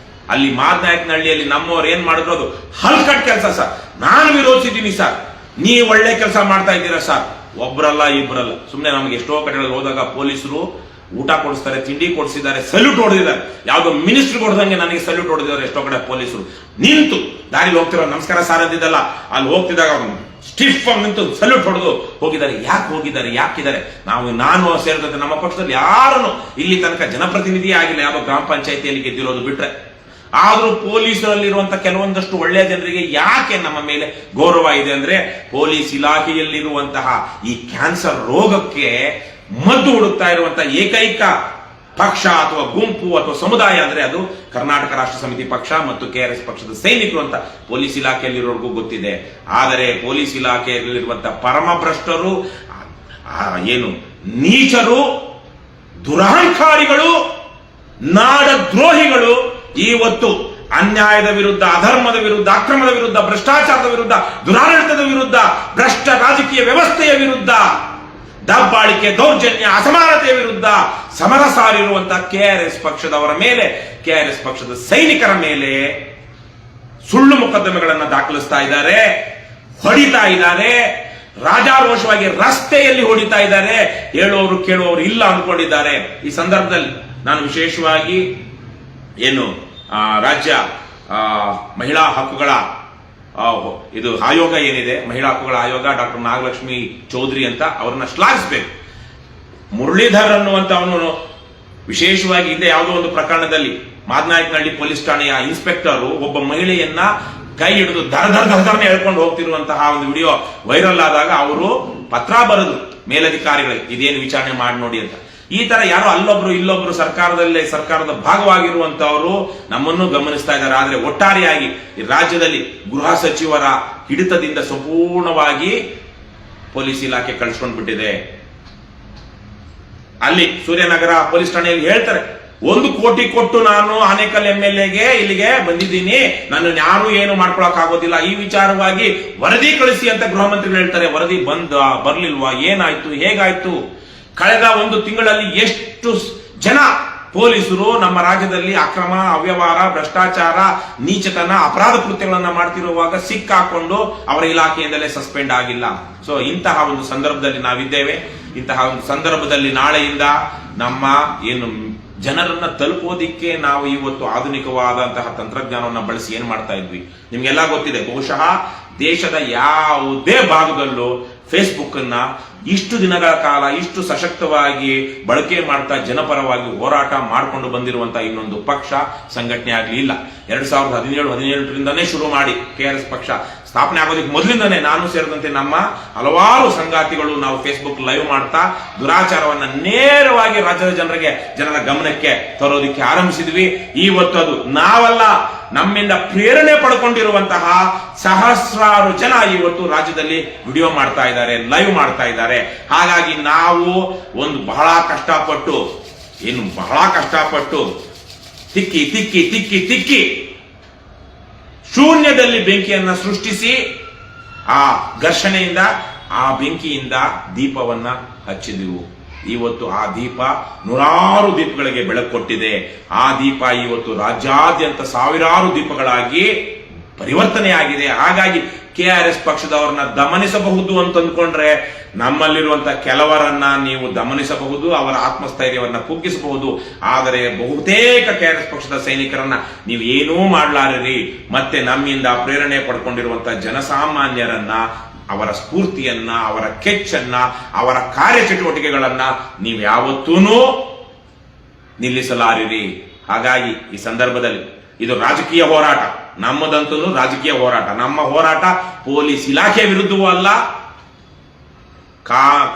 ಅಲ್ಲಿ ಮಾದನಾಯಕನಹಳ್ಳಿಯಲ್ಲಿ ನಮ್ಮವ್ರು ಏನ್ ಮಾಡಿದ್ರು ಅದು ಹಲ್ಕಟ್ ಕೆಲಸ ಸರ್, ನಾನು ವಿರೋಧಿಸಿದ್ದೀನಿ ಸರ್, ನೀವು ಒಳ್ಳೆ ಕೆಲಸ ಮಾಡ್ತಾ ಇದ್ದೀರಾ ಸರ್. ಒಬ್ರಲ್ಲ ಇಬ್ರಲ್ಲ, ಸುಮ್ಮನೆ ನಮ್ಗೆ ಎಷ್ಟೋ ಕಡೆಗಳಲ್ಲಿ ಹೋದಾಗ ಪೊಲೀಸರು ಊಟ ಕೊಡಿಸ್ತಾರೆ, ತಿಂಡಿ ಕೊಡಿಸಿದ್ದಾರೆ, ಸಲ್ಯೂಟ್ ಹೊಡೆದಿದ್ದಾರೆ. ಯಾವ್ದೋ ಮಿನಿಸ್ಟರ್ ಹೊಡೆದಂಗೆ ನನಗೆ ಸಲ್ಯೂಟ್ ಹೊಡೆದಿದ್ದಾರೆ ಎಷ್ಟೋ ಕಡೆ ಪೊಲೀಸರು. ನಿಂತು ದಾರಿಲಿ ಹೋಗ್ತಿರೋ ನಮಸ್ಕಾರ ಸಾರ್ ಅಂದಿದ್ದಲ್ಲ, ಅಲ್ಲಿ ಹೋಗ್ತಿದ್ದಾಗ ಸ್ಟಿಫ್ ಆಗಿ ನಿಂತು ಸಲ್ಯೂಟ್ ಹೊಡೆದು ಹೋಗಿದ್ದಾರೆ. ಯಾಕೆ ಹೋಗಿದ್ದಾರೆ, ಯಾಕಿದ್ದಾರೆ? ನಾನು ಸೇರಿದಂತೆ ನಮ್ಮ ಪಕ್ಷದಲ್ಲಿ ಯಾರನ್ನು ಇಲ್ಲಿ ತನಕ ಜನಪ್ರತಿನಿಧಿ ಆಗಿಲ್ಲ, ಯಾವ್ದೋ ಗ್ರಾಮ ಪಂಚಾಯತಿಯಲ್ಲಿ ಗೆದ್ದಿರೋದು ಬಿಟ್ರೆ. ಆದ್ರೂ ಪೊಲೀಸರಲ್ಲಿರುವಂತಹ ಕೆಲವೊಂದಷ್ಟು ಒಳ್ಳೆಯ ಜನರಿಗೆ ಯಾಕೆ ನಮ್ಮ ಮೇಲೆ ಗೌರವ ಇದೆ ಅಂದ್ರೆ, ಪೊಲೀಸ್ ಇಲಾಖೆಯಲ್ಲಿರುವಂತಹ ಈ ಕ್ಯಾನ್ಸರ್ ರೋಗಕ್ಕೆ ಮದ್ದು ಹುಡುಕ್ತಾ ಇರುವಂತಹ ಏಕೈಕ ಪಕ್ಷ ಅಥವಾ ಗುಂಪು ಅಥವಾ ಸಮುದಾಯ ಅಂದ್ರೆ ಅದು ಕರ್ನಾಟಕ ರಾಷ್ಟ್ರ ಸಮಿತಿ ಪಕ್ಷ ಮತ್ತು KRS ಪಕ್ಷದ ಸೈನಿಕರು ಅಂತ ಪೊಲೀಸ್ ಇಲಾಖೆಯಲ್ಲಿರೋರ್ಗೂ ಗೊತ್ತಿದೆ. ಆದರೆ ಪೊಲೀಸ್ ಇಲಾಖೆಯಲ್ಲಿರುವಂತಹ ಪರಮಭ್ರಷ್ಟರು, ಏನು ನೀಚರು, ದುರಹಂಕಾರಿಗಳು, ನಾಡದ್ರೋಹಿಗಳು ಇವತ್ತು ಅನ್ಯಾಯದ ವಿರುದ್ಧ, ಅಧರ್ಮದ ವಿರುದ್ಧ, ಅಕ್ರಮದ ವಿರುದ್ಧ, ಭ್ರಷ್ಟಾಚಾರದ ವಿರುದ್ಧ, ದುರಾಡಳಿತದ ವಿರುದ್ಧ, ಭ್ರಷ್ಟ ರಾಜಕೀಯ ವ್ಯವಸ್ಥೆಯ ವಿರುದ್ಧ, ದಬ್ಬಾಳಿಕೆ, ದೌರ್ಜನ್ಯ, ಅಸಮಾನತೆಯ ವಿರುದ್ಧ ಸಮರ ಸಾರಿರುವಂತಹ KRS ಪಕ್ಷದವರ ಮೇಲೆ, KRS ಪಕ್ಷದ ಸೈನಿಕರ ಮೇಲೆ ಸುಳ್ಳು ಮೊಕದ್ದಮೆಗಳನ್ನು ದಾಖಲಿಸ್ತಾ ಇದ್ದಾರೆ, ಹೊಡಿತಾ ಇದ್ದಾರೆ, ರಾಜಾರೋಷವಾಗಿ ರಸ್ತೆಯಲ್ಲಿ ಹೊಡಿತಾ ಇದ್ದಾರೆ. ಹೇಳುವವರು ಕೇಳುವವರು ಇಲ್ಲ ಅಂದ್ಕೊಂಡಿದ್ದಾರೆ. ಈ ಸಂದರ್ಭದಲ್ಲಿ ನಾನು ವಿಶೇಷವಾಗಿ ಏನು ರಾಜ್ಯ ಮಹಿಳಾ ಹಕ್ಕುಗಳ ಇದು ಆಯೋಗ ಏನಿದೆ, ಮಹಿಳಾ ಹಕ್ಕುಗಳ ಆಯೋಗ, ಡಾಕ್ಟರ್ ನಾಗಲಕ್ಷ್ಮಿ ಚೌಧರಿ ಅಂತ ಅವ್ರನ್ನ ಶ್ಲಾಘಿಸಬೇಕು. ಮುರಳೀಧರ್ ಅನ್ನುವಂತ ಅವನು ವಿಶೇಷವಾಗಿ ಹಿಂದೆ ಯಾವುದೋ ಒಂದು ಪ್ರಕರಣದಲ್ಲಿ ಮಾದನಾಯಕನಹಳ್ಳಿ ಪೊಲೀಸ್ ಠಾಣೆಯ ಇನ್ಸ್ಪೆಕ್ಟರ್ ಒಬ್ಬ ಮಹಿಳೆಯನ್ನ ಕೈ ಹಿಡಿದು ದರದರ್ನೇ ಹೇಳ್ಕೊಂಡು ಹೋಗ್ತಿರುವಂತಹ ಒಂದು ವಿಡಿಯೋ ವೈರಲ್ ಆದಾಗ ಅವರು ಪತ್ರ ಬರೆದು ಮೇಲಧಿಕಾರಿಗಳಿಗೆ ಇದೇನು ವಿಚಾರಣೆ ಮಾಡಿ ನೋಡಿ ಅಂತ. ಈ ತರ ಯಾರೋ ಅಲ್ಲೊಬ್ರು ಇಲ್ಲೊಬ್ರು ಸರ್ಕಾರದ ಭಾಗವಾಗಿರುವಂತವರು ನಮ್ಮನ್ನು ಗಮನಿಸ್ತಾ ಇದ್ದಾರೆ. ಆದ್ರೆ ಒಟ್ಟಾರೆಯಾಗಿ ಈ ರಾಜ್ಯದಲ್ಲಿ ಗೃಹ ಸಚಿವರ ಹಿಡಿತದಿಂದ ಸಂಪೂರ್ಣವಾಗಿ ಪೊಲೀಸ್ ಇಲಾಖೆ ಕಳಿಸ್ಕೊಂಡು ಬಿಟ್ಟಿದೆ. ಅಲ್ಲಿ ಸೂರ್ಯನಗರ ಪೊಲೀಸ್ ಠಾಣೆಯಲ್ಲಿ ಹೇಳ್ತಾರೆ, 1 ಕೋಟಿ ಕೊಟ್ಟು ನಾನು ಆನೇಕಲ್ MLAಗೆ ಇಲ್ಲಿಗೆ ಬಂದಿದ್ದೀನಿ, ನನ್ನನ್ನು ಯಾರು ಏನು ಮಾಡ್ಕೊಳಕ್ ಆಗೋದಿಲ್ಲ, ಈ ವಿಚಾರವಾಗಿ ವರದಿ ಕಳಿಸಿ ಅಂತ ಗೃಹ ಮಂತ್ರಿಗಳು ಹೇಳ್ತಾರೆ. ವರದಿ ಬರ್ಲಿಲ್ವಾ? ಏನಾಯ್ತು? ಹೇಗಾಯ್ತು? ಕಳೆದ 1 ತಿಂಗಳಲ್ಲಿ ಎಷ್ಟು ಜನ ಪೊಲೀಸರು ನಮ್ಮ ರಾಜ್ಯದಲ್ಲಿ ಅಕ್ರಮ, ಅವ್ಯವಹಾರ, ಭ್ರಷ್ಟಾಚಾರ, ನೀಚತನ, ಅಪರಾಧ ಕೃತ್ಯಗಳನ್ನ ಮಾಡ್ತಿರುವಾಗ ಸಿಕ್ಕಾಕೊಂಡು ಅವರ ಇಲಾಖೆಯಿಂದಲೇ ಸಸ್ಪೆಂಡ್ ಆಗಿಲ್ಲ. ಸೊ ಇಂತಹ ಒಂದು ಸಂದರ್ಭದಲ್ಲಿ ನಾವಿದ್ದೇವೆ. ಇಂತಹ ಒಂದು ಸಂದರ್ಭದಲ್ಲಿ ನಾಳೆಯಿಂದ ನಮ್ಮ ಏನು ಜನರನ್ನ ತಲುಪೋದಿಕ್ಕೆ ನಾವು ಇವತ್ತು ಆಧುನಿಕವಾದಂತಹ ತಂತ್ರಜ್ಞಾನವನ್ನ ಬಳಸಿ ಏನ್ ಮಾಡ್ತಾ ಇದ್ವಿ ನಿಮ್ಗೆಲ್ಲ ಗೊತ್ತಿದೆ. ಬಹುಶಃ ದೇಶದ ಯಾವುದೇ ಭಾಗದಲ್ಲೂ ಫೇಸ್ಬುಕ್ ಅನ್ನ ಇಷ್ಟು ದಿನಗಳ ಕಾಲ ಇಷ್ಟು ಸಶಕ್ತವಾಗಿ ಬಳಕೆ ಮಾಡ್ತಾ ಜನಪರವಾಗಿ ಹೋರಾಟ ಮಾಡಿಕೊಂಡು ಬಂದಿರುವಂತಹ ಇನ್ನೊಂದು ಪಕ್ಷ, ಸಂಘಟನೆ ಆಗ್ಲಿ ಇಲ್ಲ. 2017-18ರಿಂದನೇ ಶುರು ಮಾಡಿ KRS ಪಕ್ಷ ಸ್ಥಾಪನೆ ಆಗೋದಕ್ಕೆ ಮೊದಲಿಂದನೇ ನಾನು ಸೇರಿದಂತೆ ನಮ್ಮ ಹಲವಾರು ಸಂಗಾತಿಗಳು ನಾವು ಫೇಸ್ಬುಕ್ ಲೈವ್ ಮಾಡ್ತಾ ದುರಾಚಾರವನ್ನ ನೇರವಾಗಿ ರಾಜ್ಯದ ಜನರ ಗಮನಕ್ಕೆ ತರೋದಕ್ಕೆ ಆರಂಭಿಸಿದ್ವಿ. ಇವತ್ತು ಅದು ನಾವಲ್ಲ, ನಮ್ಮಿಂದ ಪ್ರೇರಣೆ ಪಡ್ಕೊಂಡಿರುವಂತಹ ಸಹಸ್ರಾರು ಜನ ಇವತ್ತು ರಾಜ್ಯದಲ್ಲಿ ವಿಡಿಯೋ ಮಾಡ್ತಾ ಇದ್ದಾರೆ, ಲೈವ್ ಮಾಡ್ತಾ ಇದ್ದಾರೆ. ಹಾಗಾಗಿ ನಾವು ಬಹಳ ಕಷ್ಟಪಟ್ಟು ತಿಕ್ಕಿ ಶೂನ್ಯದಲ್ಲಿ ಬೆಂಕಿಯನ್ನ ಸೃಷ್ಟಿಸಿ ಆ ಘರ್ಷಣೆಯಿಂದ, ಆ ಬೆಂಕಿಯಿಂದ ದೀಪವನ್ನ ಹಚ್ಚಿದೆವು. ಇವತ್ತು ಆ ದೀಪ ನೂರಾರು ದೀಪಗಳಿಗೆ ಬೆಳಕು ಕೊಟ್ಟಿದೆ. ಆ ದೀಪ ಇವತ್ತು ರಾಜ್ಯಾದ್ಯಂತ ಸಾವಿರಾರು ದೀಪಗಳಾಗಿ ಪರಿವರ್ತನೆ ಆಗಿದೆ. ಹಾಗಾಗಿ KRS ಪಕ್ಷದವರನ್ನ ದಮನಿಸಬಹುದು ಅಂತ ಅಂದ್ಕೊಂಡ್ರೆ ನಮ್ಮಲ್ಲಿರುವಂತಹ ಕೆಲವರನ್ನ ನೀವು ಗಮನಿಸಬಹುದು, ಅವರ ಆತ್ಮಸ್ಥೈರ್ಯವನ್ನ ಕುಗ್ಗಿಸಬಹುದು. ಆದರೆ ಬಹುತೇಕ KRS ಪಕ್ಷದ ಸೈನಿಕರನ್ನ ನೀವು ಏನೂ ಮಾಡಲಾರಿರಿ. ಮತ್ತೆ ನಮ್ಮಿಂದ ಪ್ರೇರಣೆ ಪಡ್ಕೊಂಡಿರುವಂತಹ ಜನಸಾಮಾನ್ಯರನ್ನ, ಅವರ ಸ್ಫೂರ್ತಿಯನ್ನ, ಅವರ ಕೆಚ್ಚನ್ನ, ಅವರ ಕಾರ್ಯಚಟುವಟಿಕೆಗಳನ್ನ ನೀವು ಯಾವತ್ತೂ ನಿಲ್ಲಿಸಲಾರಿರಿ. ಹಾಗಾಗಿ ಈ ಸಂದರ್ಭದಲ್ಲಿ ಇದು ರಾಜಕೀಯ ಹೋರಾಟ, ನಮ್ಮದಂತೂ ರಾಜಕೀಯ ಹೋರಾಟ. ನಮ್ಮ ಹೋರಾಟ ಪೊಲೀಸ್ ಇಲಾಖೆ ವಿರುದ್ಧವೂ ಅಲ್ಲ,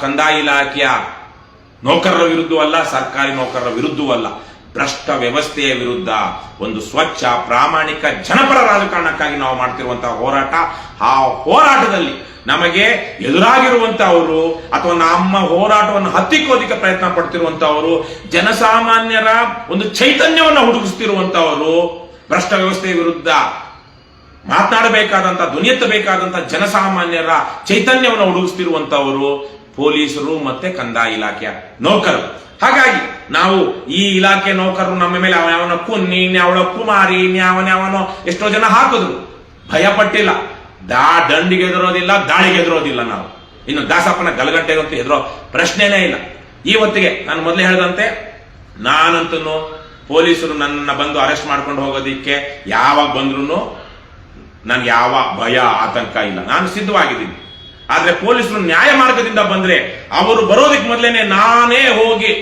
ಕಂದಾಯ ಇಲಾಖೆಯ ನೌಕರರ ವಿರುದ್ಧವೂ ಅಲ್ಲ, ಸರ್ಕಾರಿ ನೌಕರರ ವಿರುದ್ಧವೂ ಅಲ್ಲ. ಭ್ರಷ್ಟ ವ್ಯವಸ್ಥೆಯ ವಿರುದ್ಧ ಒಂದು ಸ್ವಚ್ಛ, ಪ್ರಾಮಾಣಿಕ, ಜನಪರ ರಾಜಕಾರಣಕ್ಕಾಗಿ ನಾವು ಮಾಡ್ತಿರುವಂತಹ ಹೋರಾಟ. ಆ ಹೋರಾಟದಲ್ಲಿ ನಮಗೆ ಎದುರಾಗಿರುವಂತಹವರು ಅಥವಾ ನಮ್ಮ ಹೋರಾಟವನ್ನು ಹತ್ತಿಕ್ಕೋದಿಕ್ಕೆ ಪ್ರಯತ್ನ ಪಡ್ತಿರುವಂತಹವರು, ಜನಸಾಮಾನ್ಯರ ಒಂದು ಚೈತನ್ಯವನ್ನು ಹುಡುಗಿಸ್ತಿರುವಂತಹವರು, ಭ್ರಷ್ಟ ವ್ಯವಸ್ಥೆಯ ವಿರುದ್ಧ ಮಾತನಾಡಬೇಕಾದಂತಹ, ಧ್ವನಿ ಎತ್ತಬೇಕಾದಂತಹ ಜನಸಾಮಾನ್ಯರ ಚೈತನ್ಯವನ್ನು ಹುಡುಗಿಸ್ತಿರುವಂತಹವರು ಪೊಲೀಸರು ಮತ್ತೆ ಕಂದಾಯ ಇಲಾಖೆಯ ನೌಕರರು. ಹಾಗಾಗಿ ನಾವು ಈ ಇಲಾಖೆ ನೌಕರರು ನಮ್ಮ ಮೇಲೆ ಅವನ ಕುನ್ನಿ, ಅವಳ ಕುಮಾರಿ, ಅವನೋ ಎಷ್ಟೋ ಜನ ಹಾಕಿದ್ರು, ಭಯ ಪಟ್ಟಿಲ್ಲ. ದಂಡಿಗೆ ಎದುರೋದಿಲ್ಲ, ದಾಳಿಗೆ ಎದುರೋದಿಲ್ಲ. ನಾವು ಇನ್ನು ದಾಸಪ್ಪನ ಗಲಗಂಟೆಗಂತೂ ಎದುರೋ ಪ್ರಶ್ನೆನೇ ಇಲ್ಲ. ಇವತ್ತಿಗೆ ನಾನು ಮೊದಲೇ ಹೇಳಿದಂತೆ, ನಾನಂತೂ ಪೊಲೀಸರು ನನ್ನ ಬಂದು ಅರೆಸ್ಟ್ ಮಾಡ್ಕೊಂಡು ಹೋಗೋದಿಕ್ಕೆ ಯಾವಾಗ ಬಂದ್ರು ನನ್ಗೆ ಯಾವ ಭಯ, ಆತಂಕ ಇಲ್ಲ. ನಾನು ಸಿದ್ಧವಾಗಿದ್ದೀನಿ. ಆದ್ರೆ ಪೊಲೀಸರು ನ್ಯಾಯ ಮಾರ್ಗದಿಂದ ಬಂದ್ರೆ ಅವರು ಬರೋದಕ್ಕೆ ಮೊದಲೇನೆ ನಾನೇ ಹೋಗಿ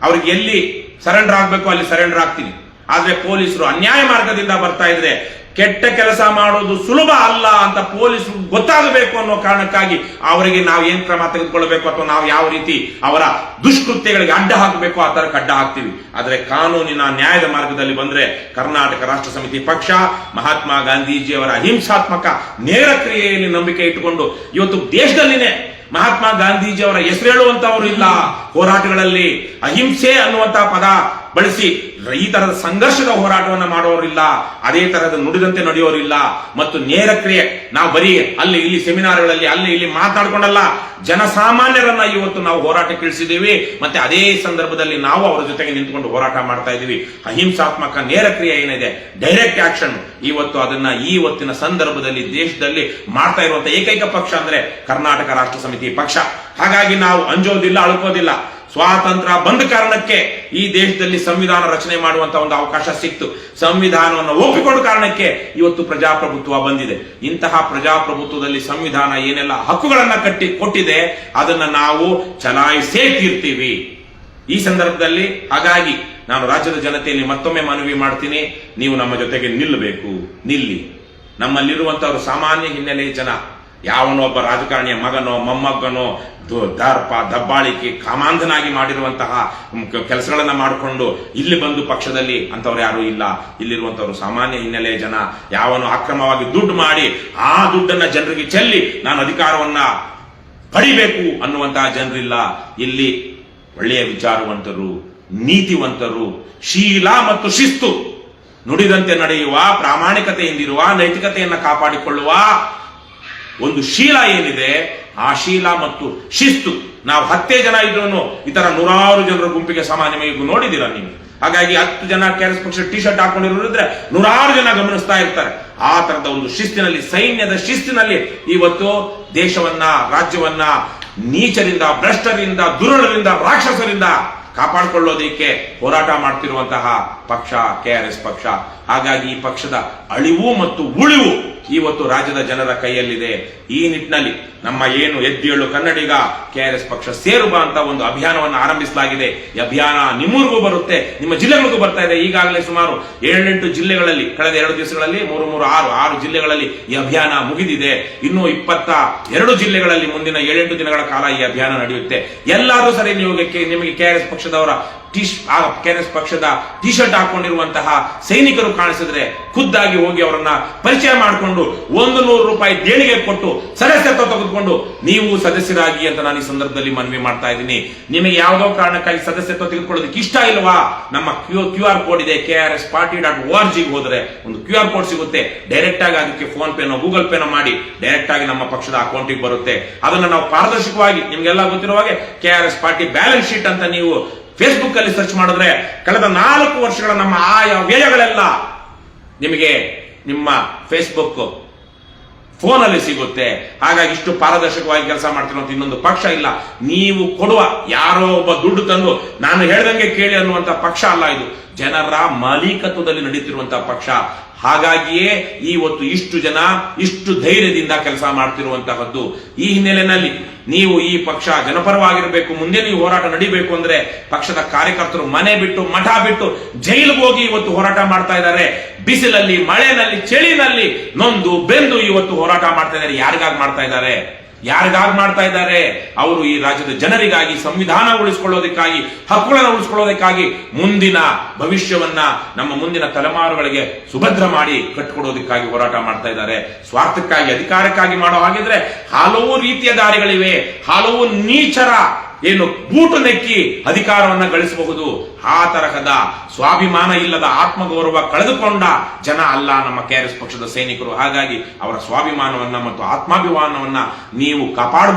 ಅವ್ರಿಗೆ ಎಲ್ಲಿ ಸರೆಂಡರ್ ಆಗ್ಬೇಕು ಅಲ್ಲಿ ಸರೆಂಡರ್ ಆಗ್ತೀನಿ. ಆದ್ರೆ ಪೊಲೀಸರು ಅನ್ಯಾಯ ಮಾರ್ಗದಿಂದ ಬರ್ತಾ ಇದ್ರೆ ಕೆಟ್ಟ ಕೆಲಸ ಮಾಡೋದು ಸುಲಭ ಅಲ್ಲ ಅಂತ ಪೊಲೀಸರು ಗೊತ್ತಾಗಬೇಕು ಅನ್ನೋ ಕಾರಣಕ್ಕಾಗಿ ಅವರಿಗೆ ನಾವು ಏನ್ ಕ್ರಮ ತೆಗೆದುಕೊಳ್ಬೇಕು ಅಥವಾ ನಾವು ಯಾವ ರೀತಿ ಅವರ ದುಷ್ಕೃತ್ಯಗಳಿಗೆ ಅಡ್ಡ ಹಾಕಬೇಕು ಆ ತರ ಅಡ್ಡ ಹಾಕ್ತೀವಿ. ಆದ್ರೆ ಕಾನೂನಿನ ನ್ಯಾಯದ ಮಾರ್ಗದಲ್ಲಿ ಬಂದ್ರೆ ಕರ್ನಾಟಕ ರಾಷ್ಟ್ರ ಸಮಿತಿ ಪಕ್ಷ ಮಹಾತ್ಮ ಗಾಂಧೀಜಿಯವರ ಅಹಿಂಸಾತ್ಮಕ ನೇರ ಕ್ರಿಯೆಯಲ್ಲಿ ನಂಬಿಕೆ ಇಟ್ಟುಕೊಂಡು ಇವತ್ತು ದೇಶದಲ್ಲಿನೇ ಮಹಾತ್ಮ ಗಾಂಧೀಜಿಯವರ ಹೆಸರು ಹೇಳುವಂತವರು ಇಲ್ಲ. ಹೋರಾಟಗಳಲ್ಲಿ ಅಹಿಂಸೆ ಅನ್ನುವಂತಹ ಪದ ಬಳಸಿ ಈ ತರದ ಸಂಘರ್ಷದ ಹೋರಾಟವನ್ನು ಮಾಡೋರಿಲ್ಲ, ಅದೇ ತರಹದ ನುಡಿದಂತೆ ನಡೆಯೋರಿಲ್ಲ. ಮತ್ತು ನೇರ ಕ್ರಿಯೆ, ನಾವು ಬರೀ ಅಲ್ಲಿ ಇಲ್ಲಿ ಸೆಮಿನಾರ್ಗಳಲ್ಲಿ ಅಲ್ಲಿ ಇಲ್ಲಿ ಮಾತಾಡ್ಕೊಂಡಲ್ಲ, ಜನಸಾಮಾನ್ಯರನ್ನ ಇವತ್ತು ನಾವು ಹೋರಾಟಕ್ಕೆ ಇಳಿಸಿದ್ದೀವಿ. ಮತ್ತೆ ಅದೇ ಸಂದರ್ಭದಲ್ಲಿ ನಾವು ಅವರ ಜೊತೆಗೆ ನಿಂತುಕೊಂಡು ಹೋರಾಟ ಮಾಡ್ತಾ ಇದ್ದೀವಿ. ಅಹಿಂಸಾತ್ಮಕ ನೇರ ಕ್ರಿಯೆ ಏನಿದೆ, ಡೈರೆಕ್ಟ್ ಆಕ್ಷನ್, ಇವತ್ತು ಅದನ್ನ ಇವತ್ತಿನ ಸಂದರ್ಭದಲ್ಲಿ ದೇಶದಲ್ಲಿ ಮಾಡ್ತಾ ಇರುವಂತಹ ಏಕೈಕ ಪಕ್ಷ ಅಂದ್ರೆ ಕರ್ನಾಟಕ ರಾಷ್ಟ್ರ ಸಮಿತಿ ಪಕ್ಷ. ಹಾಗಾಗಿ ನಾವು ಅಂಜೋದಿಲ್ಲ, ಅಳ್ಕೋದಿಲ್ಲ. ಸ್ವಾತಂತ್ರ್ಯ ಬಂದ ಕಾರಣಕ್ಕೆ ಈ ದೇಶದಲ್ಲಿ ಸಂವಿಧಾನ ರಚನೆ ಮಾಡುವಂತ ಒಂದು ಅವಕಾಶ ಸಿಕ್ತು. ಸಂವಿಧಾನವನ್ನು ಒಪ್ಪಿಕೊಂಡ ಕಾರಣಕ್ಕೆ ಇವತ್ತು ಪ್ರಜಾಪ್ರಭುತ್ವ ಬಂದಿದೆ. ಇಂತಹ ಪ್ರಜಾಪ್ರಭುತ್ವದಲ್ಲಿ ಸಂವಿಧಾನ ಏನೆಲ್ಲ ಹಕ್ಕುಗಳನ್ನ ಕೊಟ್ಟಿದೆ ಅದನ್ನ ನಾವು ಚಲಾಯಿಸೇ ತೀರ್ತೀವಿ ಈ ಸಂದರ್ಭದಲ್ಲಿ. ಹಾಗಾಗಿ ನಾನು ರಾಜ್ಯದ ಜನತೆಯಲ್ಲಿ ಮತ್ತೊಮ್ಮೆ ಮನವಿ ಮಾಡ್ತೀನಿ, ನೀವು ನಮ್ಮ ಜೊತೆಗೆ ನಿಲ್ಲಬೇಕು. ನಿಲ್ಲಿ. ನಮ್ಮಲ್ಲಿರುವಂತವರು ಸಾಮಾನ್ಯ ಹಿನ್ನೆಲೆಯ ಜನ, ಯಾವನೋ ಒಬ್ಬ ರಾಜಕಾರಣಿಯ ಮಗನೋ ಮೊಮ್ಮಗನೋ ದರ್ಪ ದಬ್ಬಾಳಿಕೆ ಕಾಮಾಂಧನಾಗಿ ಮಾಡಿರುವಂತಹ ಕೆಲಸಗಳನ್ನ ಮಾಡಿಕೊಂಡು ಇಲ್ಲಿ ಬಂದು ಪಕ್ಷದಲ್ಲಿ ಅಂತವ್ರು ಯಾರು ಇಲ್ಲ. ಇಲ್ಲಿರುವಂತವ್ರು ಸಾಮಾನ್ಯ ಹಿನ್ನೆಲೆಯ ಜನ. ಯಾವನು ಅಕ್ರಮವಾಗಿ ದುಡ್ಡು ಮಾಡಿ ಆ ದುಡ್ಡನ್ನ ಜನರಿಗೆ ಚೆಲ್ಲಿ ನಾನು ಅಧಿಕಾರವನ್ನ ಪಡಿಬೇಕು ಅನ್ನುವಂತಹ ಜನರಿಲ್ಲ. ಇಲ್ಲಿ ಒಳ್ಳೆಯ ವಿಚಾರವಂತರು, ನೀತಿವಂತರು, ಶೀಲ ಮತ್ತು ಶಿಸ್ತು ನುಡಿದಂತೆ ನಡೆಯುವ, ಪ್ರಾಮಾಣಿಕತೆಯಿಂದಿರುವ, ನೈತಿಕತೆಯನ್ನ ಕಾಪಾಡಿಕೊಳ್ಳುವ ಒಂದು ಶೀಲ ಏನಿದೆ, ಆ ಶೀಲ ಮತ್ತು ಶಿಸ್ತು ನಾವು 10 ಜನ ಇದ್ರು ಈ ತರ 100 ಜನರ ಗುಂಪಿಗೆ ಸಾಮಾನ್ಯವಾಗಿ ನೋಡಿದ್ದೀರಾ ನೀವು. ಹಾಗಾಗಿ 10 ಜನ KRS ಪಕ್ಷ ಟಿ ಶರ್ಟ್ ಹಾಕೊಂಡಿರೋರಿದ್ರೆ 100 ಜನ ಗಮನಿಸ್ತಾ ಇರ್ತಾರೆ. ಆ ತರದ ಒಂದು ಶಿಸ್ತಿನಲ್ಲಿ, ಸೈನ್ಯದ ಶಿಸ್ತಿನಲ್ಲಿ ಇವತ್ತು ದೇಶವನ್ನ, ರಾಜ್ಯವನ್ನ ನೀಚರಿಂದ, ಭ್ರಷ್ಟರಿಂದ, ದುರುಳರಿಂದ, ರಾಕ್ಷಸರಿಂದ ಕಾಪಾಡಿಕೊಳ್ಳೋದಕ್ಕೆ ಹೋರಾಟ ಮಾಡ್ತಿರುವಂತಹ ಪಕ್ಷ KRS ಪಕ್ಷ. ಹಾಗಾಗಿ ಈ ಪಕ್ಷದ ಅಳಿವು ಮತ್ತು ಉಳಿವು ಇವತ್ತು ರಾಜ್ಯದ ಜನರ ಕೈಯಲ್ಲಿದೆ. ಈ ನಿಟ್ಟಿನಲ್ಲಿ ನಮ್ಮ ಏನು ಎದ್ದೇಳು ಕನ್ನಡಿಗ KRS ಪಕ್ಷ ಸೇರುವ ಅಂತ ಒಂದು ಅಭಿಯಾನವನ್ನು ಆರಂಭಿಸಲಾಗಿದೆ. ಈ ಅಭಿಯಾನ ನಿಮ್ಮೂರಿಗೂ ಬರುತ್ತೆ, ನಿಮ್ಮ ಜಿಲ್ಲೆಗಳಿಗೂ ಬರ್ತಾ ಇದೆ. ಈಗಾಗಲೇ ಸುಮಾರು 7-8 ಜಿಲ್ಲೆಗಳಲ್ಲಿ ಕಳೆದ 2 ದಿವಸಗಳಲ್ಲಿ 3-6 ಜಿಲ್ಲೆಗಳಲ್ಲಿ ಈ ಅಭಿಯಾನ ಮುಗಿದಿದೆ. ಇನ್ನು 22 ಜಿಲ್ಲೆಗಳಲ್ಲಿ ಮುಂದಿನ 7-8 ದಿನಗಳ ಕಾಲ ಈ ಅಭಿಯಾನ ನಡೆಯುತ್ತೆ. ಎಲ್ಲಾದ್ರೂ ಸರಿ ನಿಮಗೆ KRS ಪಕ್ಷದವರ KRS ಪಕ್ಷದ ಟಿ ಶರ್ಟ್ ಹಾಕೊಂಡಿರುವಂತಹ ಸೈನಿಕರು ಕಾಣಿಸಿದ್ರೆ ಖುದ್ದಾಗಿ ಹೋಗಿ ಅವರನ್ನ ಪರಿಚಯ ಮಾಡಿಕೊಂಡು 100 ರೂಪಾಯಿ ದೇಣಿಗೆ ಕೊಟ್ಟು ಸದಸ್ಯತ್ವ ತೆಗೆದುಕೊಂಡು ನೀವು ಸದಸ್ಯರಾಗಿ ಅಂತ ನಾನು ಈ ಸಂದರ್ಭದಲ್ಲಿ ಮನವಿ ಮಾಡ್ತಾ ಇದ್ದೀನಿ. ನಿಮಗೆ ಯಾವುದೋ ಕಾರಣಕ್ಕಾಗಿ ಸದಸ್ಯತ್ವ ತೆಗೆದುಕೊಳ್ಳೋದಕ್ಕೆ ಇಷ್ಟ ಇಲ್ವಾ, ನಮ್ಮ QR ಕೋಡ್ ಇದೆ, KRSparty.org ಹೋದ್ರೆ ಒಂದು QR ಕೋಡ್ ಸಿಗುತ್ತೆ. ಡೈರೆಕ್ಟ್ ಆಗಿ ಅದಕ್ಕೆ ಫೋನ್ ಪೇನೋ ಗೂಗಲ್ ಪೇನೋ ಮಾಡಿ ಡೈರೆಕ್ಟ್ ಆಗಿ ನಮ್ಮ ಪಕ್ಷದ ಅಕೌಂಟಿಗೆ ಬರುತ್ತೆ. ಅದನ್ನ ನಾವು ಪಾರದರ್ಶಕವಾಗಿ, ನಿಮ್ಗೆಲ್ಲ ಗೊತ್ತಿರುವ ಹಾಗೆ KRS ಪಾರ್ಟಿ ಬ್ಯಾಲೆನ್ಸ್ ಶೀಟ್ ಅಂತ ನೀವು ಫೇಸ್ಬುಕ್ ಅಲ್ಲಿ ಸರ್ಚ್ ಮಾಡಿದ್ರೆ ಕಳೆದ 4 ವರ್ಷಗಳ ನಮ್ಮ ಆಯಾ ವ್ಯಯಗಳೆಲ್ಲ ನಿಮಗೆ ನಿಮ್ಮ ಫೇಸ್ಬುಕ್ ಫೋನಲ್ಲಿ ಸಿಗುತ್ತೆ. ಹಾಗಾಗಿ ಇಷ್ಟು ಪಾರದರ್ಶಕವಾಗಿ ಕೆಲಸ ಮಾಡ್ತಿರುವಂತ ಇನ್ನೊಂದು ಪಕ್ಷ ಇಲ್ಲ. ನೀವು ಕೊಡುವ ಯಾರೋ ಒಬ್ಬ ದುಡ್ಡು ತಂದು ನಾನು ಹೇಳ್ದಂಗೆ ಕೇಳಿ ಅನ್ನುವಂತ ಪಕ್ಷ ಅಲ್ಲ ಇದು. ಜನರ ಮಾಲೀಕತ್ವದಲ್ಲಿ ನಡೀತಿರುವಂತಹ ಪಕ್ಷ. ಹಾಗಾಗಿಯೇ ಇವತ್ತು ಇಷ್ಟು ಜನ ಇಷ್ಟು ಧೈರ್ಯದಿಂದ ಕೆಲಸ ಮಾಡ್ತಿರುವಂತಹದ್ದು. ಈ ಹಿನ್ನೆಲೆಯಲ್ಲಿ ನೀವು ಈ ಪಕ್ಷ ಜನಪರವಾಗಿರಬೇಕು, ಮುಂದೆ ನೀವು ಹೋರಾಟ ನಡಿಬೇಕು ಅಂದ್ರೆ ಪಕ್ಷದ ಕಾರ್ಯಕರ್ತರು ಮನೆ ಬಿಟ್ಟು ಮಠ ಬಿಟ್ಟು ಜೈಲಿಗೆ ಹೋಗಿ ಇವತ್ತು ಹೋರಾಟ ಮಾಡ್ತಾ ಇದ್ದಾರೆ. ಬಿಸಿಲಲ್ಲಿ, ಮಳೆನಲ್ಲಿ, ಚಳಿನಲ್ಲಿ ನೊಂದು ಬೆಂದು ಇವತ್ತು ಹೋರಾಟ ಮಾಡ್ತಾ ಇದ್ದಾರೆ. ಯಾರಿಗಾಗಿ ಮಾಡ್ತಾ ಇದ್ದಾರೆ? ಯಾರಿಗಾಗಿ ಮಾಡ್ತಾ ಇದ್ದಾರೆ? ಅವರು ಈ ರಾಜ್ಯದ ಜನರಿಗಾಗಿ, ಸಂವಿಧಾನ ಉಳಿಸಿಕೊಳ್ಳೋದಕ್ಕಾಗಿ, ಹಕ್ಕುಗಳನ್ನು ಉಳಿಸಿಕೊಳ್ಳೋದಕ್ಕಾಗಿ, ಮುಂದಿನ ಭವಿಷ್ಯವನ್ನ ನಮ್ಮ ಮುಂದಿನ ತಲೆಮಾರುಗಳಿಗೆ ಸುಭದ್ರ ಮಾಡಿ ಕಟ್ಟಿಕೊಡೋದಕ್ಕಾಗಿ ಹೋರಾಟ ಮಾಡ್ತಾ ಇದ್ದಾರೆ. ಸ್ವಾರ್ಥಕ್ಕಾಗಿ, ಅಧಿಕಾರಕ್ಕಾಗಿ ಮಾಡೋ ಹಾಗಿದ್ರೆ ಹಲವು ರೀತಿಯ ದಾರಿಗಳಿವೆ. ಹಲವು ನೀಚರ ಬೂಟು ನೆಕ್ಕಿ ಅಧಿಕಾರವನ್ನ ಗಳಿಸಬಹುದು. ಆ ತರಹದ ಸ್ವಾಭಿಮಾನ ಇಲ್ಲದ, ಆತ್ಮಗೌರವ ಕಳೆದುಕೊಂಡ ಜನ ಅಲ್ಲ ನಮ್ಮ KRS ಪಕ್ಷದ ಸೈನಿಕರು. ಹಾಗಾಗಿ ಅವರ ಸ್ವಾಭಿಮಾನವನ್ನ ಮತ್ತು ಆತ್ಮಾಭಿಮಾನವನ್ನ ನೀವು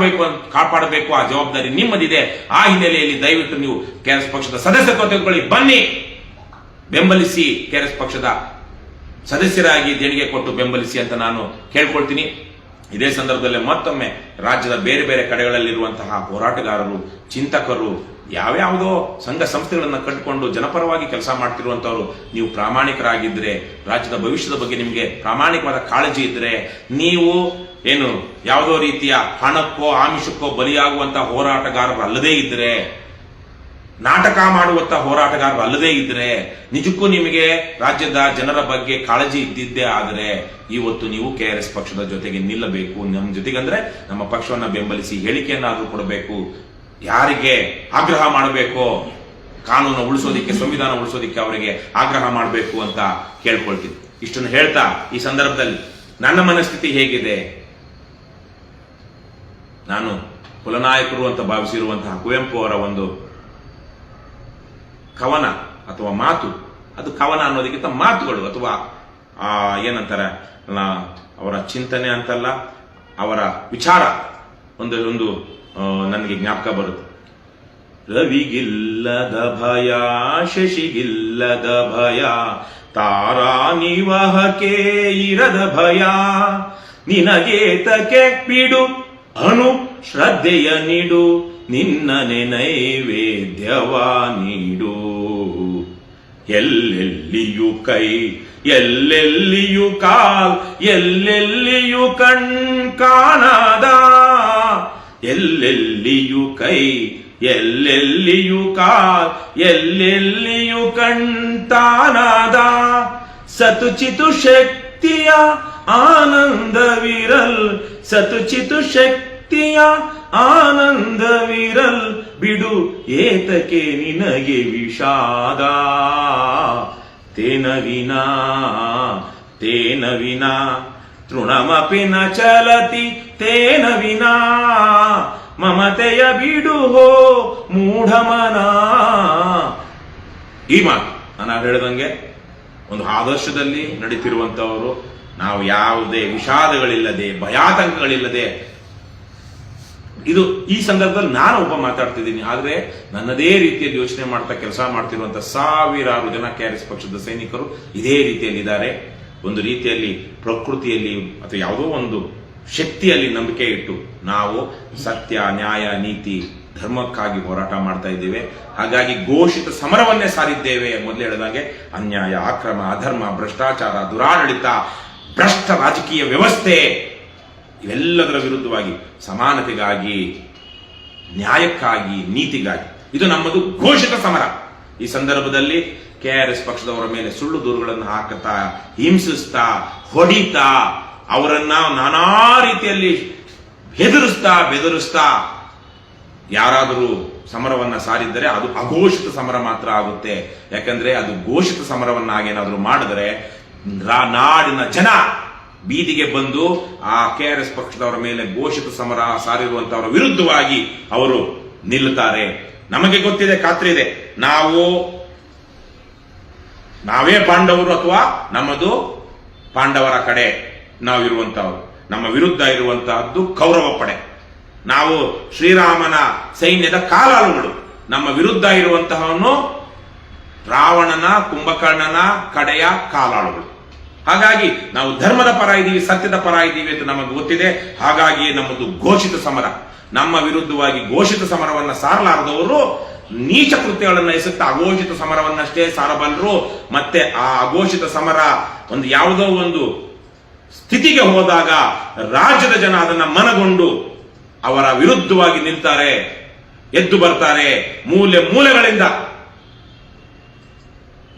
ಕಾಪಾಡಬೇಕು. ಆ ಜವಾಬ್ದಾರಿ ನಿಮ್ಮದಿದೆ. ಆ ಹಿನ್ನೆಲೆಯಲ್ಲಿ ದಯವಿಟ್ಟು ನೀವು KRS ಪಕ್ಷದ ಸದಸ್ಯತ್ವ ತೆಗೆದುಕೊಳ್ಳಿ, ಬನ್ನಿ, ಬೆಂಬಲಿಸಿ, KRS ಪಕ್ಷದ ಸದಸ್ಯರಾಗಿ ದೇಣಿಗೆ ಕೊಟ್ಟು ಬೆಂಬಲಿಸಿ ಅಂತ ನಾನು ಕೇಳ್ಕೊಳ್ತೀನಿ. ಇದೇ ಸಂದರ್ಭದಲ್ಲಿ ಮತ್ತೊಮ್ಮೆ ರಾಜ್ಯದ ಬೇರೆ ಬೇರೆ ಕಡೆಗಳಲ್ಲಿರುವಂತಹ ಹೋರಾಟಗಾರರು, ಚಿಂತಕರು, ಯಾವ್ಯಾವುದೋ ಸಂಘ ಸಂಸ್ಥೆಗಳನ್ನ ಕಟ್ಟಿಕೊಂಡು ಜನಪರವಾಗಿ ಕೆಲಸ ಮಾಡ್ತಿರುವಂತವರು, ನೀವು ಪ್ರಾಮಾಣಿಕರಾಗಿದ್ರೆ, ರಾಜ್ಯದ ಭವಿಷ್ಯದ ಬಗ್ಗೆ ನಿಮಗೆ ಪ್ರಾಮಾಣಿಕವಾದ ಕಾಳಜಿ ಇದ್ರೆ, ನೀವು ಯಾವುದೋ ರೀತಿಯ ಹಣಕ್ಕೋ ಆಮಿಷಕ್ಕೋ ಬಲಿಯಾಗುವಂತಹ ಹೋರಾಟಗಾರರು ಅಲ್ಲದೇ ಇದ್ರೆ, ನಾಟಕ ಮಾಡುವಂತ ಹೋರಾಟಗಾರರು ಅಲ್ಲದೇ ಇದ್ರೆ, ನಿಜಕ್ಕೂ ನಿಮಗೆ ರಾಜ್ಯದ ಜನರ ಬಗ್ಗೆ ಕಾಳಜಿ ಇದ್ದಿದ್ದೇ ಆದರೆ ಇವತ್ತು ನೀವು KRS ಪಕ್ಷದ ಜೊತೆಗೆ ನಿಲ್ಲಬೇಕು. ನಮ್ಮ ಜೊತೆಗಂದ್ರೆ ನಮ್ಮ ಪಕ್ಷವನ್ನ ಬೆಂಬಲಿಸಿ ಹೇಳಿಕೆಯನ್ನಾದ್ರೂ ಕೊಡಬೇಕು. ಯಾರಿಗೆ ಆಗ್ರಹ ಮಾಡಬೇಕು, ಕಾನೂನು ಉಳಿಸೋದಿಕ್ಕೆ, ಸಂವಿಧಾನ ಉಳಿಸೋದಿಕ್ಕೆ ಅವರಿಗೆ ಆಗ್ರಹ ಮಾಡಬೇಕು ಅಂತ ಕೇಳ್ಕೊಳ್ತೀನಿ. ಇಷ್ಟನ್ನು ಹೇಳ್ತಾ ಈ ಸಂದರ್ಭದಲ್ಲಿ ನನ್ನ ಮನಸ್ಥಿತಿ ಹೇಗಿದೆ, ನಾನು ಕುಲನಾಯಕರು ಅಂತ ಭಾವಿಸಿರುವಂತಹ ಕುವೆಂಪು ಅವರ ಒಂದು ಕವನ ಅಥವಾ ಮಾತು, ಅದು ಕವನ ಅನ್ನೋದಕ್ಕಿಂತ ಮಾತುಗಳು ಅಥವಾ ಏನಂತಾರೆ ಅವರ ಚಿಂತನೆ ಅಂತಲ್ಲ, ಅವರ ವಿಚಾರ ಒಂದು ನನಗೆ ಜ್ಞಾಪಕ ಬರುತ್ತೆ. ರವಿಗಿಲ್ಲದ ಭಯ, ಶಶಿಗಿಲ್ಲದ ಭಯ, ತಾರಾ ನಿವಾಹಕೆ ಇರದ ಭಯ, ನಿನಗೇತಕ್ಕೆ ಬಿಡು ಅನು ಶ್ರದ್ಧೆಯ ನೀಡು, ನಿನ್ನನೆ ನೈವೇದ್ಯವ ನೀಡು. ಎಲ್ಲೆಲ್ಲಿಯೂ ಕೈ, ಎಲ್ಲೆಲ್ಲಿಯೂ ಕಾಲ್, ಎಲ್ಲೆಲ್ಲಿಯೂ ಕಣ್ ಕಾಣದ, ಎಲ್ಲೆಲ್ಲಿಯೂ ಕೈ, ಎಲ್ಲೆಲ್ಲಿಯೂ ಕಾಲ್, ಎಲ್ಲೆಲ್ಲಿಯೂ ಕಣ್ತಾನದ, ಸತುಚಿತು ಶಕ್ತಿಯ ಆನಂದವಿರಲ್, ಸತುಚಿತು ಶಕ್ತಿಯ ಆನಂದವಿರಲ್, ಬಿಡು ಏತಕ್ಕೆ ನಿನಗೆ ವಿಷಾದ, ತೇನ ವಿನಾ ತೇನ ವಿನಾ ತೃಣಮಪಿ ನ ಚಲತಿ, ತೇನ ವಿನಾ ಮಮತೆಯ ಬಿಡು ಹೋ ಮೂಢಮನ. ಈ ಮಾತು ನಾನು ಹೇಳಿದಂಗೆ ಒಂದು ಆದರ್ಶದಲ್ಲಿ ನಡೀತಿರುವಂತವರು ನಾವು, ಯಾವುದೇ ವಿಷಾದಗಳಿಲ್ಲದೆ, ಭಯಾತಂಕಗಳಿಲ್ಲದೆ. ಇದು ಈ ಸಂದರ್ಭದಲ್ಲಿ ನಾನು ಒಬ್ಬ ಮಾತಾಡ್ತಿದ್ದೀನಿ, ಆದ್ರೆ ನನ್ನದೇ ರೀತಿಯಲ್ಲಿ ಯೋಚನೆ ಮಾಡ್ತಾ ಕೆಲಸ ಮಾಡ್ತಿರುವಂತಹ ಸಾವಿರಾರು ಜನ KRS ಪಕ್ಷದ ಸೈನಿಕರು ಇದೇ ರೀತಿಯಲ್ಲಿ ಇದ್ದಾರೆ. ಒಂದು ರೀತಿಯಲ್ಲಿ ಪ್ರಕೃತಿಯಲ್ಲಿ ಅಥವಾ ಯಾವುದೋ ಒಂದು ಶಕ್ತಿಯಲ್ಲಿ ನಂಬಿಕೆ ಇಟ್ಟು ನಾವು ಸತ್ಯ, ನ್ಯಾಯ, ನೀತಿ, ಧರ್ಮಕ್ಕಾಗಿ ಹೋರಾಟ ಮಾಡ್ತಾ ಇದ್ದೇವೆ. ಹಾಗಾಗಿ ಘೋಷಿತ ಸಮರವನ್ನೇ ಸಾರಿದ್ದೇವೆ. ಮೊದಲು ಹೇಳಿದಂಗೆ ಅನ್ಯಾಯ, ಅಕ್ರಮ, ಅಧರ್ಮ, ಭ್ರಷ್ಟಾಚಾರ, ದುರಾಡಳಿತ, ಭ್ರಷ್ಟ ರಾಜಕೀಯ ವ್ಯವಸ್ಥೆ ಇವೆಲ್ಲದರ ವಿರುದ್ಧವಾಗಿ ಸಮಾನತೆಗಾಗಿ, ನ್ಯಾಯಕ್ಕಾಗಿ, ನೀತಿಗಾಗಿ ಇದು ನಮ್ಮದು ಘೋಷಿತ ಸಮರ. ಈ ಸಂದರ್ಭದಲ್ಲಿ KRS ಪಕ್ಷದವರ ಮೇಲೆ ಸುಳ್ಳು ದೂರುಗಳನ್ನು ಹಾಕುತ್ತಾ, ಹಿಂಸಿಸ್ತಾ, ಹೊಡಿತಾ, ಅವರನ್ನ ನಾನಾ ರೀತಿಯಲ್ಲಿ ಹೆದರಿಸ್ತಾ, ಬೆದರಿಸ್ತಾ ಯಾರಾದರೂ ಸಮರವನ್ನ ಸಾರಿದ್ದರೆ ಅದು ಅಘೋಷಿತ ಸಮರ ಮಾತ್ರ ಆಗುತ್ತೆ. ಯಾಕಂದ್ರೆ ಅದು ಘೋಷಿತ ಸಮರವನ್ನಾಗೇನಾದ್ರೂ ಮಾಡಿದರೆ ನಾಡಿನ ಜನ ಬೀದಿಗೆ ಬಂದು ಆ KRS ಪಕ್ಷದವರ ಮೇಲೆ ಘೋಷಿತ ಸಮರ ಸಾರಿರುವಂತವರ ವಿರುದ್ಧವಾಗಿ ಅವರು ನಿಲ್ಲುತ್ತಾರೆ. ನಮಗೆ ಗೊತ್ತಿದೆ, ಖಾತ್ರಿ ಇದೆ, ನಾವೇ ಪಾಂಡವರು ಅಥವಾ ನಮ್ಮದು ಪಾಂಡವರ ಕಡೆ ನಾವಿರುವಂತಹವರು. ನಮ್ಮ ವಿರುದ್ಧ ಇರುವಂತಹದ್ದು ಕೌರವ ಪಡೆ. ನಾವು ಶ್ರೀರಾಮನ ಸೈನ್ಯದ ಕಾಲಾಳುಗಳು. ನಮ್ಮ ವಿರುದ್ಧ ಇರುವಂತಹವನು ರಾವಣನ, ಕುಂಭಕರ್ಣನ ಕಡೆಯ ಕಾಲಾಳುಗಳು. ಹಾಗಾಗಿ ನಾವು ಧರ್ಮದ ಪರ ಇದ್ದೀವಿ, ಸತ್ಯದ ಪರ ಇದ್ದೀವಿ ಅಂತ ನಮಗೆ ಗೊತ್ತಿದೆ. ಹಾಗಾಗಿ ನಮ್ಮದು ಘೋಷಿತ ಸಮರ, ನಮ್ಮ ವಿರುದ್ಧವಾಗಿ ಘೋಷಿತ ಸಮರವನ್ನ ಸಾರಲಾರದವರು ನೀಚ ಕೃತ್ಯಗಳನ್ನು ಎಸೆಯುತ್ತಾ ಅಘೋಷಿತ ಸಮರವನ್ನಷ್ಟೇ ಸಾರಬಲ್ಲರು. ಮತ್ತೆ ಆ ಅಘೋಷಿತ ಸಮರ ಒಂದು ಯಾವುದೋ ಒಂದು ಸ್ಥಿತಿಗೆ ಹೋದಾಗ ರಾಜ್ಯದ ಜನ ಅದನ್ನ ಮನಗೊಂಡು ಅವರ ವಿರುದ್ಧವಾಗಿ ನಿಲ್ತಾರೆ, ಎದ್ದು ಬರ್ತಾರೆ. ಮೂಲೆಗಳಿಂದ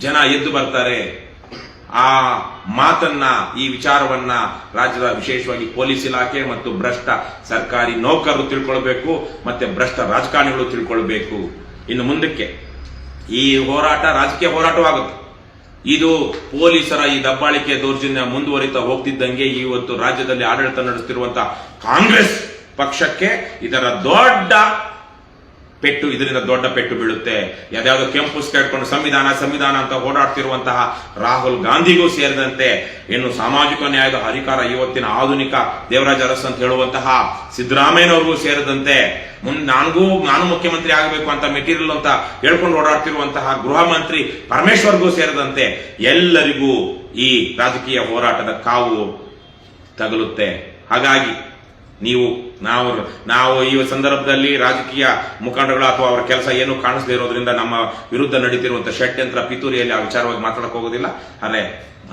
ಜನ ಎದ್ದು ಬರ್ತಾರೆ. ಆ ಮಾತನ್ನ, ಈ ವಿಚಾರವನ್ನ ರಾಜ್ಯದ ವಿಶೇಷವಾಗಿ ಪೊಲೀಸ್ ಇಲಾಖೆ ಮತ್ತು ಭ್ರಷ್ಟ ಸರ್ಕಾರಿ ನೌಕರರು ತಿಳ್ಕೊಳ್ಬೇಕು, ಮತ್ತೆ ಭ್ರಷ್ಟ ರಾಜಕಾರಣಿಗಳು ತಿಳ್ಕೊಳ್ಬೇಕು. ಇನ್ನು ಮುಂದಕ್ಕೆ ಈ ಹೋರಾಟ ರಾಜಕೀಯ ಹೋರಾಟವಾಗುತ್ತೆ. ಇದು ಪೊಲೀಸರ ಈ ದಬ್ಬಾಳಿಕೆ ದೌರ್ಜನ್ಯ ಮುಂದುವರಿತಾ ಹೋಗ್ತಿದ್ದಂಗೆ ಇವತ್ತು ರಾಜ್ಯದಲ್ಲಿ ಆಡಳಿತ ನಡೆಸುತ್ತಿರುವಂತಹ ಕಾಂಗ್ರೆಸ್ ಪಕ್ಷಕ್ಕೆ ಇದರಿಂದ ದೊಡ್ಡ ಪೆಟ್ಟು ಬೀಳುತ್ತೆ. ಯಾವ್ದಾವ್ದು ಕೆಂಪು ಕೇಳ್ಕೊಂಡು ಸಂವಿಧಾನ ಅಂತ ಓಡಾಡ್ತಿರುವಂತಹ ರಾಹುಲ್ ಗಾಂಧಿಗೂ ಸೇರಿದಂತೆ, ಇನ್ನು ಸಾಮಾಜಿಕ ನ್ಯಾಯದ ಹರಿಕಾರ ಇವತ್ತಿನ ಆಧುನಿಕ ದೇವರಾಜ ಅರಸ್ ಅಂತ ಹೇಳುವಂತಹ ಸಿದ್ದರಾಮಯ್ಯನವ್ರಿಗೂ ಸೇರಿದಂತೆ, ನಾನು ಮುಖ್ಯಮಂತ್ರಿ ಆಗಬೇಕು ಅಂತ ಮೆಟೀರಿಯಲ್ ಅಂತ ಹೇಳ್ಕೊಂಡು ಓಡಾಡ್ತಿರುವಂತಹ ಗೃಹ ಮಂತ್ರಿ ಪರಮೇಶ್ವರ್ಗೂ ಸೇರಿದಂತೆ ಎಲ್ಲರಿಗೂ ಈ ರಾಜಕೀಯ ಹೋರಾಟದ ಕಾವು ತಗಲುತ್ತೆ. ಹಾಗಾಗಿ ನಾವು ಈ ಸಂದರ್ಭದಲ್ಲಿ ರಾಜಕೀಯ ಮುಖಂಡಗಳು ಅಥವಾ ಅವರ ಕೆಲಸ ಏನು ಕಾಣಿಸದೇ ಇರೋದ್ರಿಂದ ನಮ್ಮ ವಿರುದ್ಧ ನಡೀತಿರುವಂತಹ ಷಡ್ಯಂತ್ರ ಪಿತೂರಿಯಲ್ಲಿ ಆ ವಿಚಾರವಾಗಿ ಮಾತಾಡಕ್ ಹೋಗೋದಿಲ್ಲ. ಆದರೆ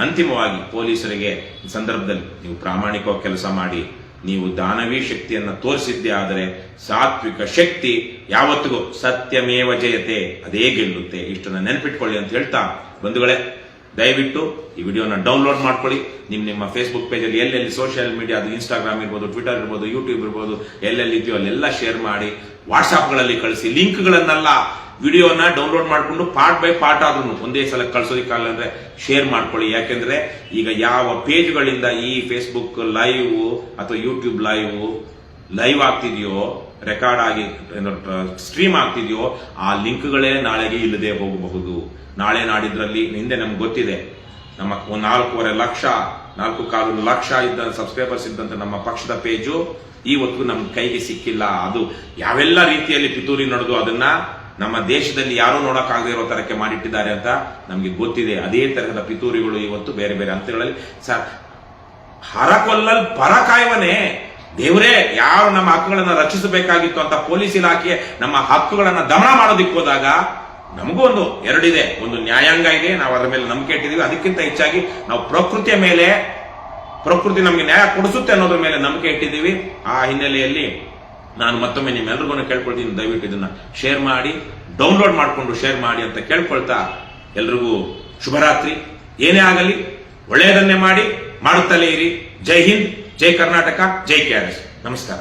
ಅಂತಿಮವಾಗಿ ಪೊಲೀಸರಿಗೆ ಈ ಸಂದರ್ಭದಲ್ಲಿ ನೀವು ಪ್ರಾಮಾಣಿಕವಾಗಿ ಕೆಲಸ ಮಾಡಿ, ನೀವು ದಾನವೀ ಶಕ್ತಿಯನ್ನ ತೋರಿಸಿದ್ದೇ ಆದರೆ ಸಾತ್ವಿಕ ಶಕ್ತಿ ಯಾವತ್ತಿಗೂ ಸತ್ಯಮೇವ ಜಯತೆ, ಅದೇ ಗೆಲ್ಲುತ್ತೆ. ಇಷ್ಟನ್ನ ನೆನಪಿಟ್ಕೊಳ್ಳಿ ಅಂತ ಹೇಳ್ತಾ, ಬಂಧುಗಳೇ, ದಯವಿಟ್ಟು ಈ ವಿಡಿಯೋನ ಡೌನ್ಲೋಡ್ ಮಾಡ್ಕೊಳ್ಳಿ. ನಿಮ್ಮ ಫೇಸ್ಬುಕ್ ಪೇಜಲ್ಲಿ ಎಲ್ಲೆಲ್ಲಿ ಸೋಷಿಯಲ್ ಮೀಡಿಯಾ, ಅದು ಇನ್ಸ್ಟಾಗ್ರಾಮ್ ಇರ್ಬೋದು, ಟ್ವಿಟರ್ ಇರ್ಬೋದು, ಯೂಟ್ಯೂಬ್ ಇರ್ಬೋದು, ಎಲ್ಲೆಲ್ಲಿ ಇದೆಯೋ ಅಲ್ಲೆಲ್ಲ ಶೇರ್ ಮಾಡಿ, ವಾಟ್ಸಾಪ್ಗಳಲ್ಲಿ ಕಳಿಸಿ. ಲಿಂಕ್ಗಳನ್ನೆಲ್ಲ ವಿಡಿಯೋನ ಡೌನ್ಲೋಡ್ ಮಾಡಿಕೊಂಡು ಪಾರ್ಟ್ ಬೈ ಪಾರ್ಟ್ ಆದ್ರೂ ಒಂದೇ ಸಲ ಕಳ್ಸೋದಿಕ್ಕಾಗಲ್ಲ ಅಂದ್ರೆ ಶೇರ್ ಮಾಡ್ಕೊಳ್ಳಿ. ಯಾಕೆಂದ್ರೆ ಈಗ ಯಾವ ಪೇಜ್ಗಳಿಂದ ಈ ಫೇಸ್ಬುಕ್ ಲೈವ್ ಅಥವಾ ಯೂಟ್ಯೂಬ್ ಲೈವ್ ಆಗ್ತಿದೆಯೋ, ರೆಕಾರ್ಡ್ ಆಗಿ ಸ್ಟ್ರೀಮ್ ಆಗ್ತಿದೆಯೋ, ಆ ಲಿಂಕ್ಗಳೇ ನಾಳೆಗೆ ಇಲ್ಲದೆ ಹೋಗಬಹುದು. ನಾಳೆ ನಾಡಿದ್ರಲ್ಲಿ ಹಿಂದೆ ನಮ್ಗೆ ಗೊತ್ತಿದೆ, ನಮ್ಮ 4.25 ಲಕ್ಷ ಇದ್ದ ಸಬ್ಸ್ಕ್ರೈಬರ್ಸ್ ಇದ್ದಂತ ನಮ್ಮ ಪಕ್ಷದ ಪೇಜು ಇವತ್ತು ನಮ್ ಕೈಗೆ ಸಿಕ್ಕಿಲ್ಲ. ಅದು ಯಾವೆಲ್ಲ ರೀತಿಯಲ್ಲಿ ಪಿತೂರಿ ನಡೆದು ಅದನ್ನ ನಮ್ಮ ದೇಶದಲ್ಲಿ ಯಾರೂ ನೋಡಕ್ಕಾಗದೇ ಇರೋ ತರಕ್ಕೆ ಮಾಡಿಟ್ಟಿದ್ದಾರೆ ಅಂತ ನಮ್ಗೆ ಗೊತ್ತಿದೆ. ಅದೇ ತರಹದ ಪಿತೂರಿಗಳು ಇವತ್ತು ಬೇರೆ ಬೇರೆ ಹಂತಗಳಲ್ಲಿ ಹರಕೊಲ್ಲಲ್ ಪರ ಕಾಯುವನೇ ದೇವರೇ, ಯಾರು ನಮ್ಮ ಹಕ್ಕುಗಳನ್ನ ರಕ್ಷಿಸಬೇಕಾಗಿತ್ತು ಅಂತ ಪೊಲೀಸ್ ಇಲಾಖೆ ನಮ್ಮ ಹಕ್ಕುಗಳನ್ನ ದಮನ ಮಾಡೋದಿಕ್ ಹೋದಾಗ ನಮಗೂ ಎರಡಿದೆ. ಒಂದು ನ್ಯಾಯಾಂಗ ಇದೆ, ನಾವು ಅದರ ಮೇಲೆ ನಂಬಿಕೆ ಇಟ್ಟಿದ್ದೀವಿ. ಅದಕ್ಕಿಂತ ಹೆಚ್ಚಾಗಿ ನಾವು ಪ್ರಕೃತಿ ನಮಗೆ ನ್ಯಾಯ ಕೊಡಿಸುತ್ತೆ ಅನ್ನೋದ್ರ ಮೇಲೆ ನಂಬಿಕೆ ಇಟ್ಟಿದ್ದೀವಿ. ಆ ಹಿನ್ನೆಲೆಯಲ್ಲಿ ನಾನು ಮತ್ತೊಮ್ಮೆ ನಿಮ್ಮೆಲ್ರಿಗೂ ಕೇಳ್ಕೊಳ್ತೀನಿ, ದಯವಿಟ್ಟು ಇದನ್ನ ಶೇರ್ ಮಾಡಿ, ಡೌನ್ಲೋಡ್ ಮಾಡಿಕೊಂಡು ಶೇರ್ ಮಾಡಿ ಅಂತ ಕೇಳ್ಕೊಳ್ತಾ, ಎಲ್ರಿಗೂ ಶುಭರಾತ್ರಿ. ಏನೇ ಆಗಲಿ ಒಳ್ಳೆಯದನ್ನೇ ಮಾಡುತ್ತಲೇ ಇರಿ. ಜೈ ಹಿಂದ್, ಜೈ ಕರ್ನಾಟಕ, ಜೈ KRS. ನಮಸ್ಕಾರ.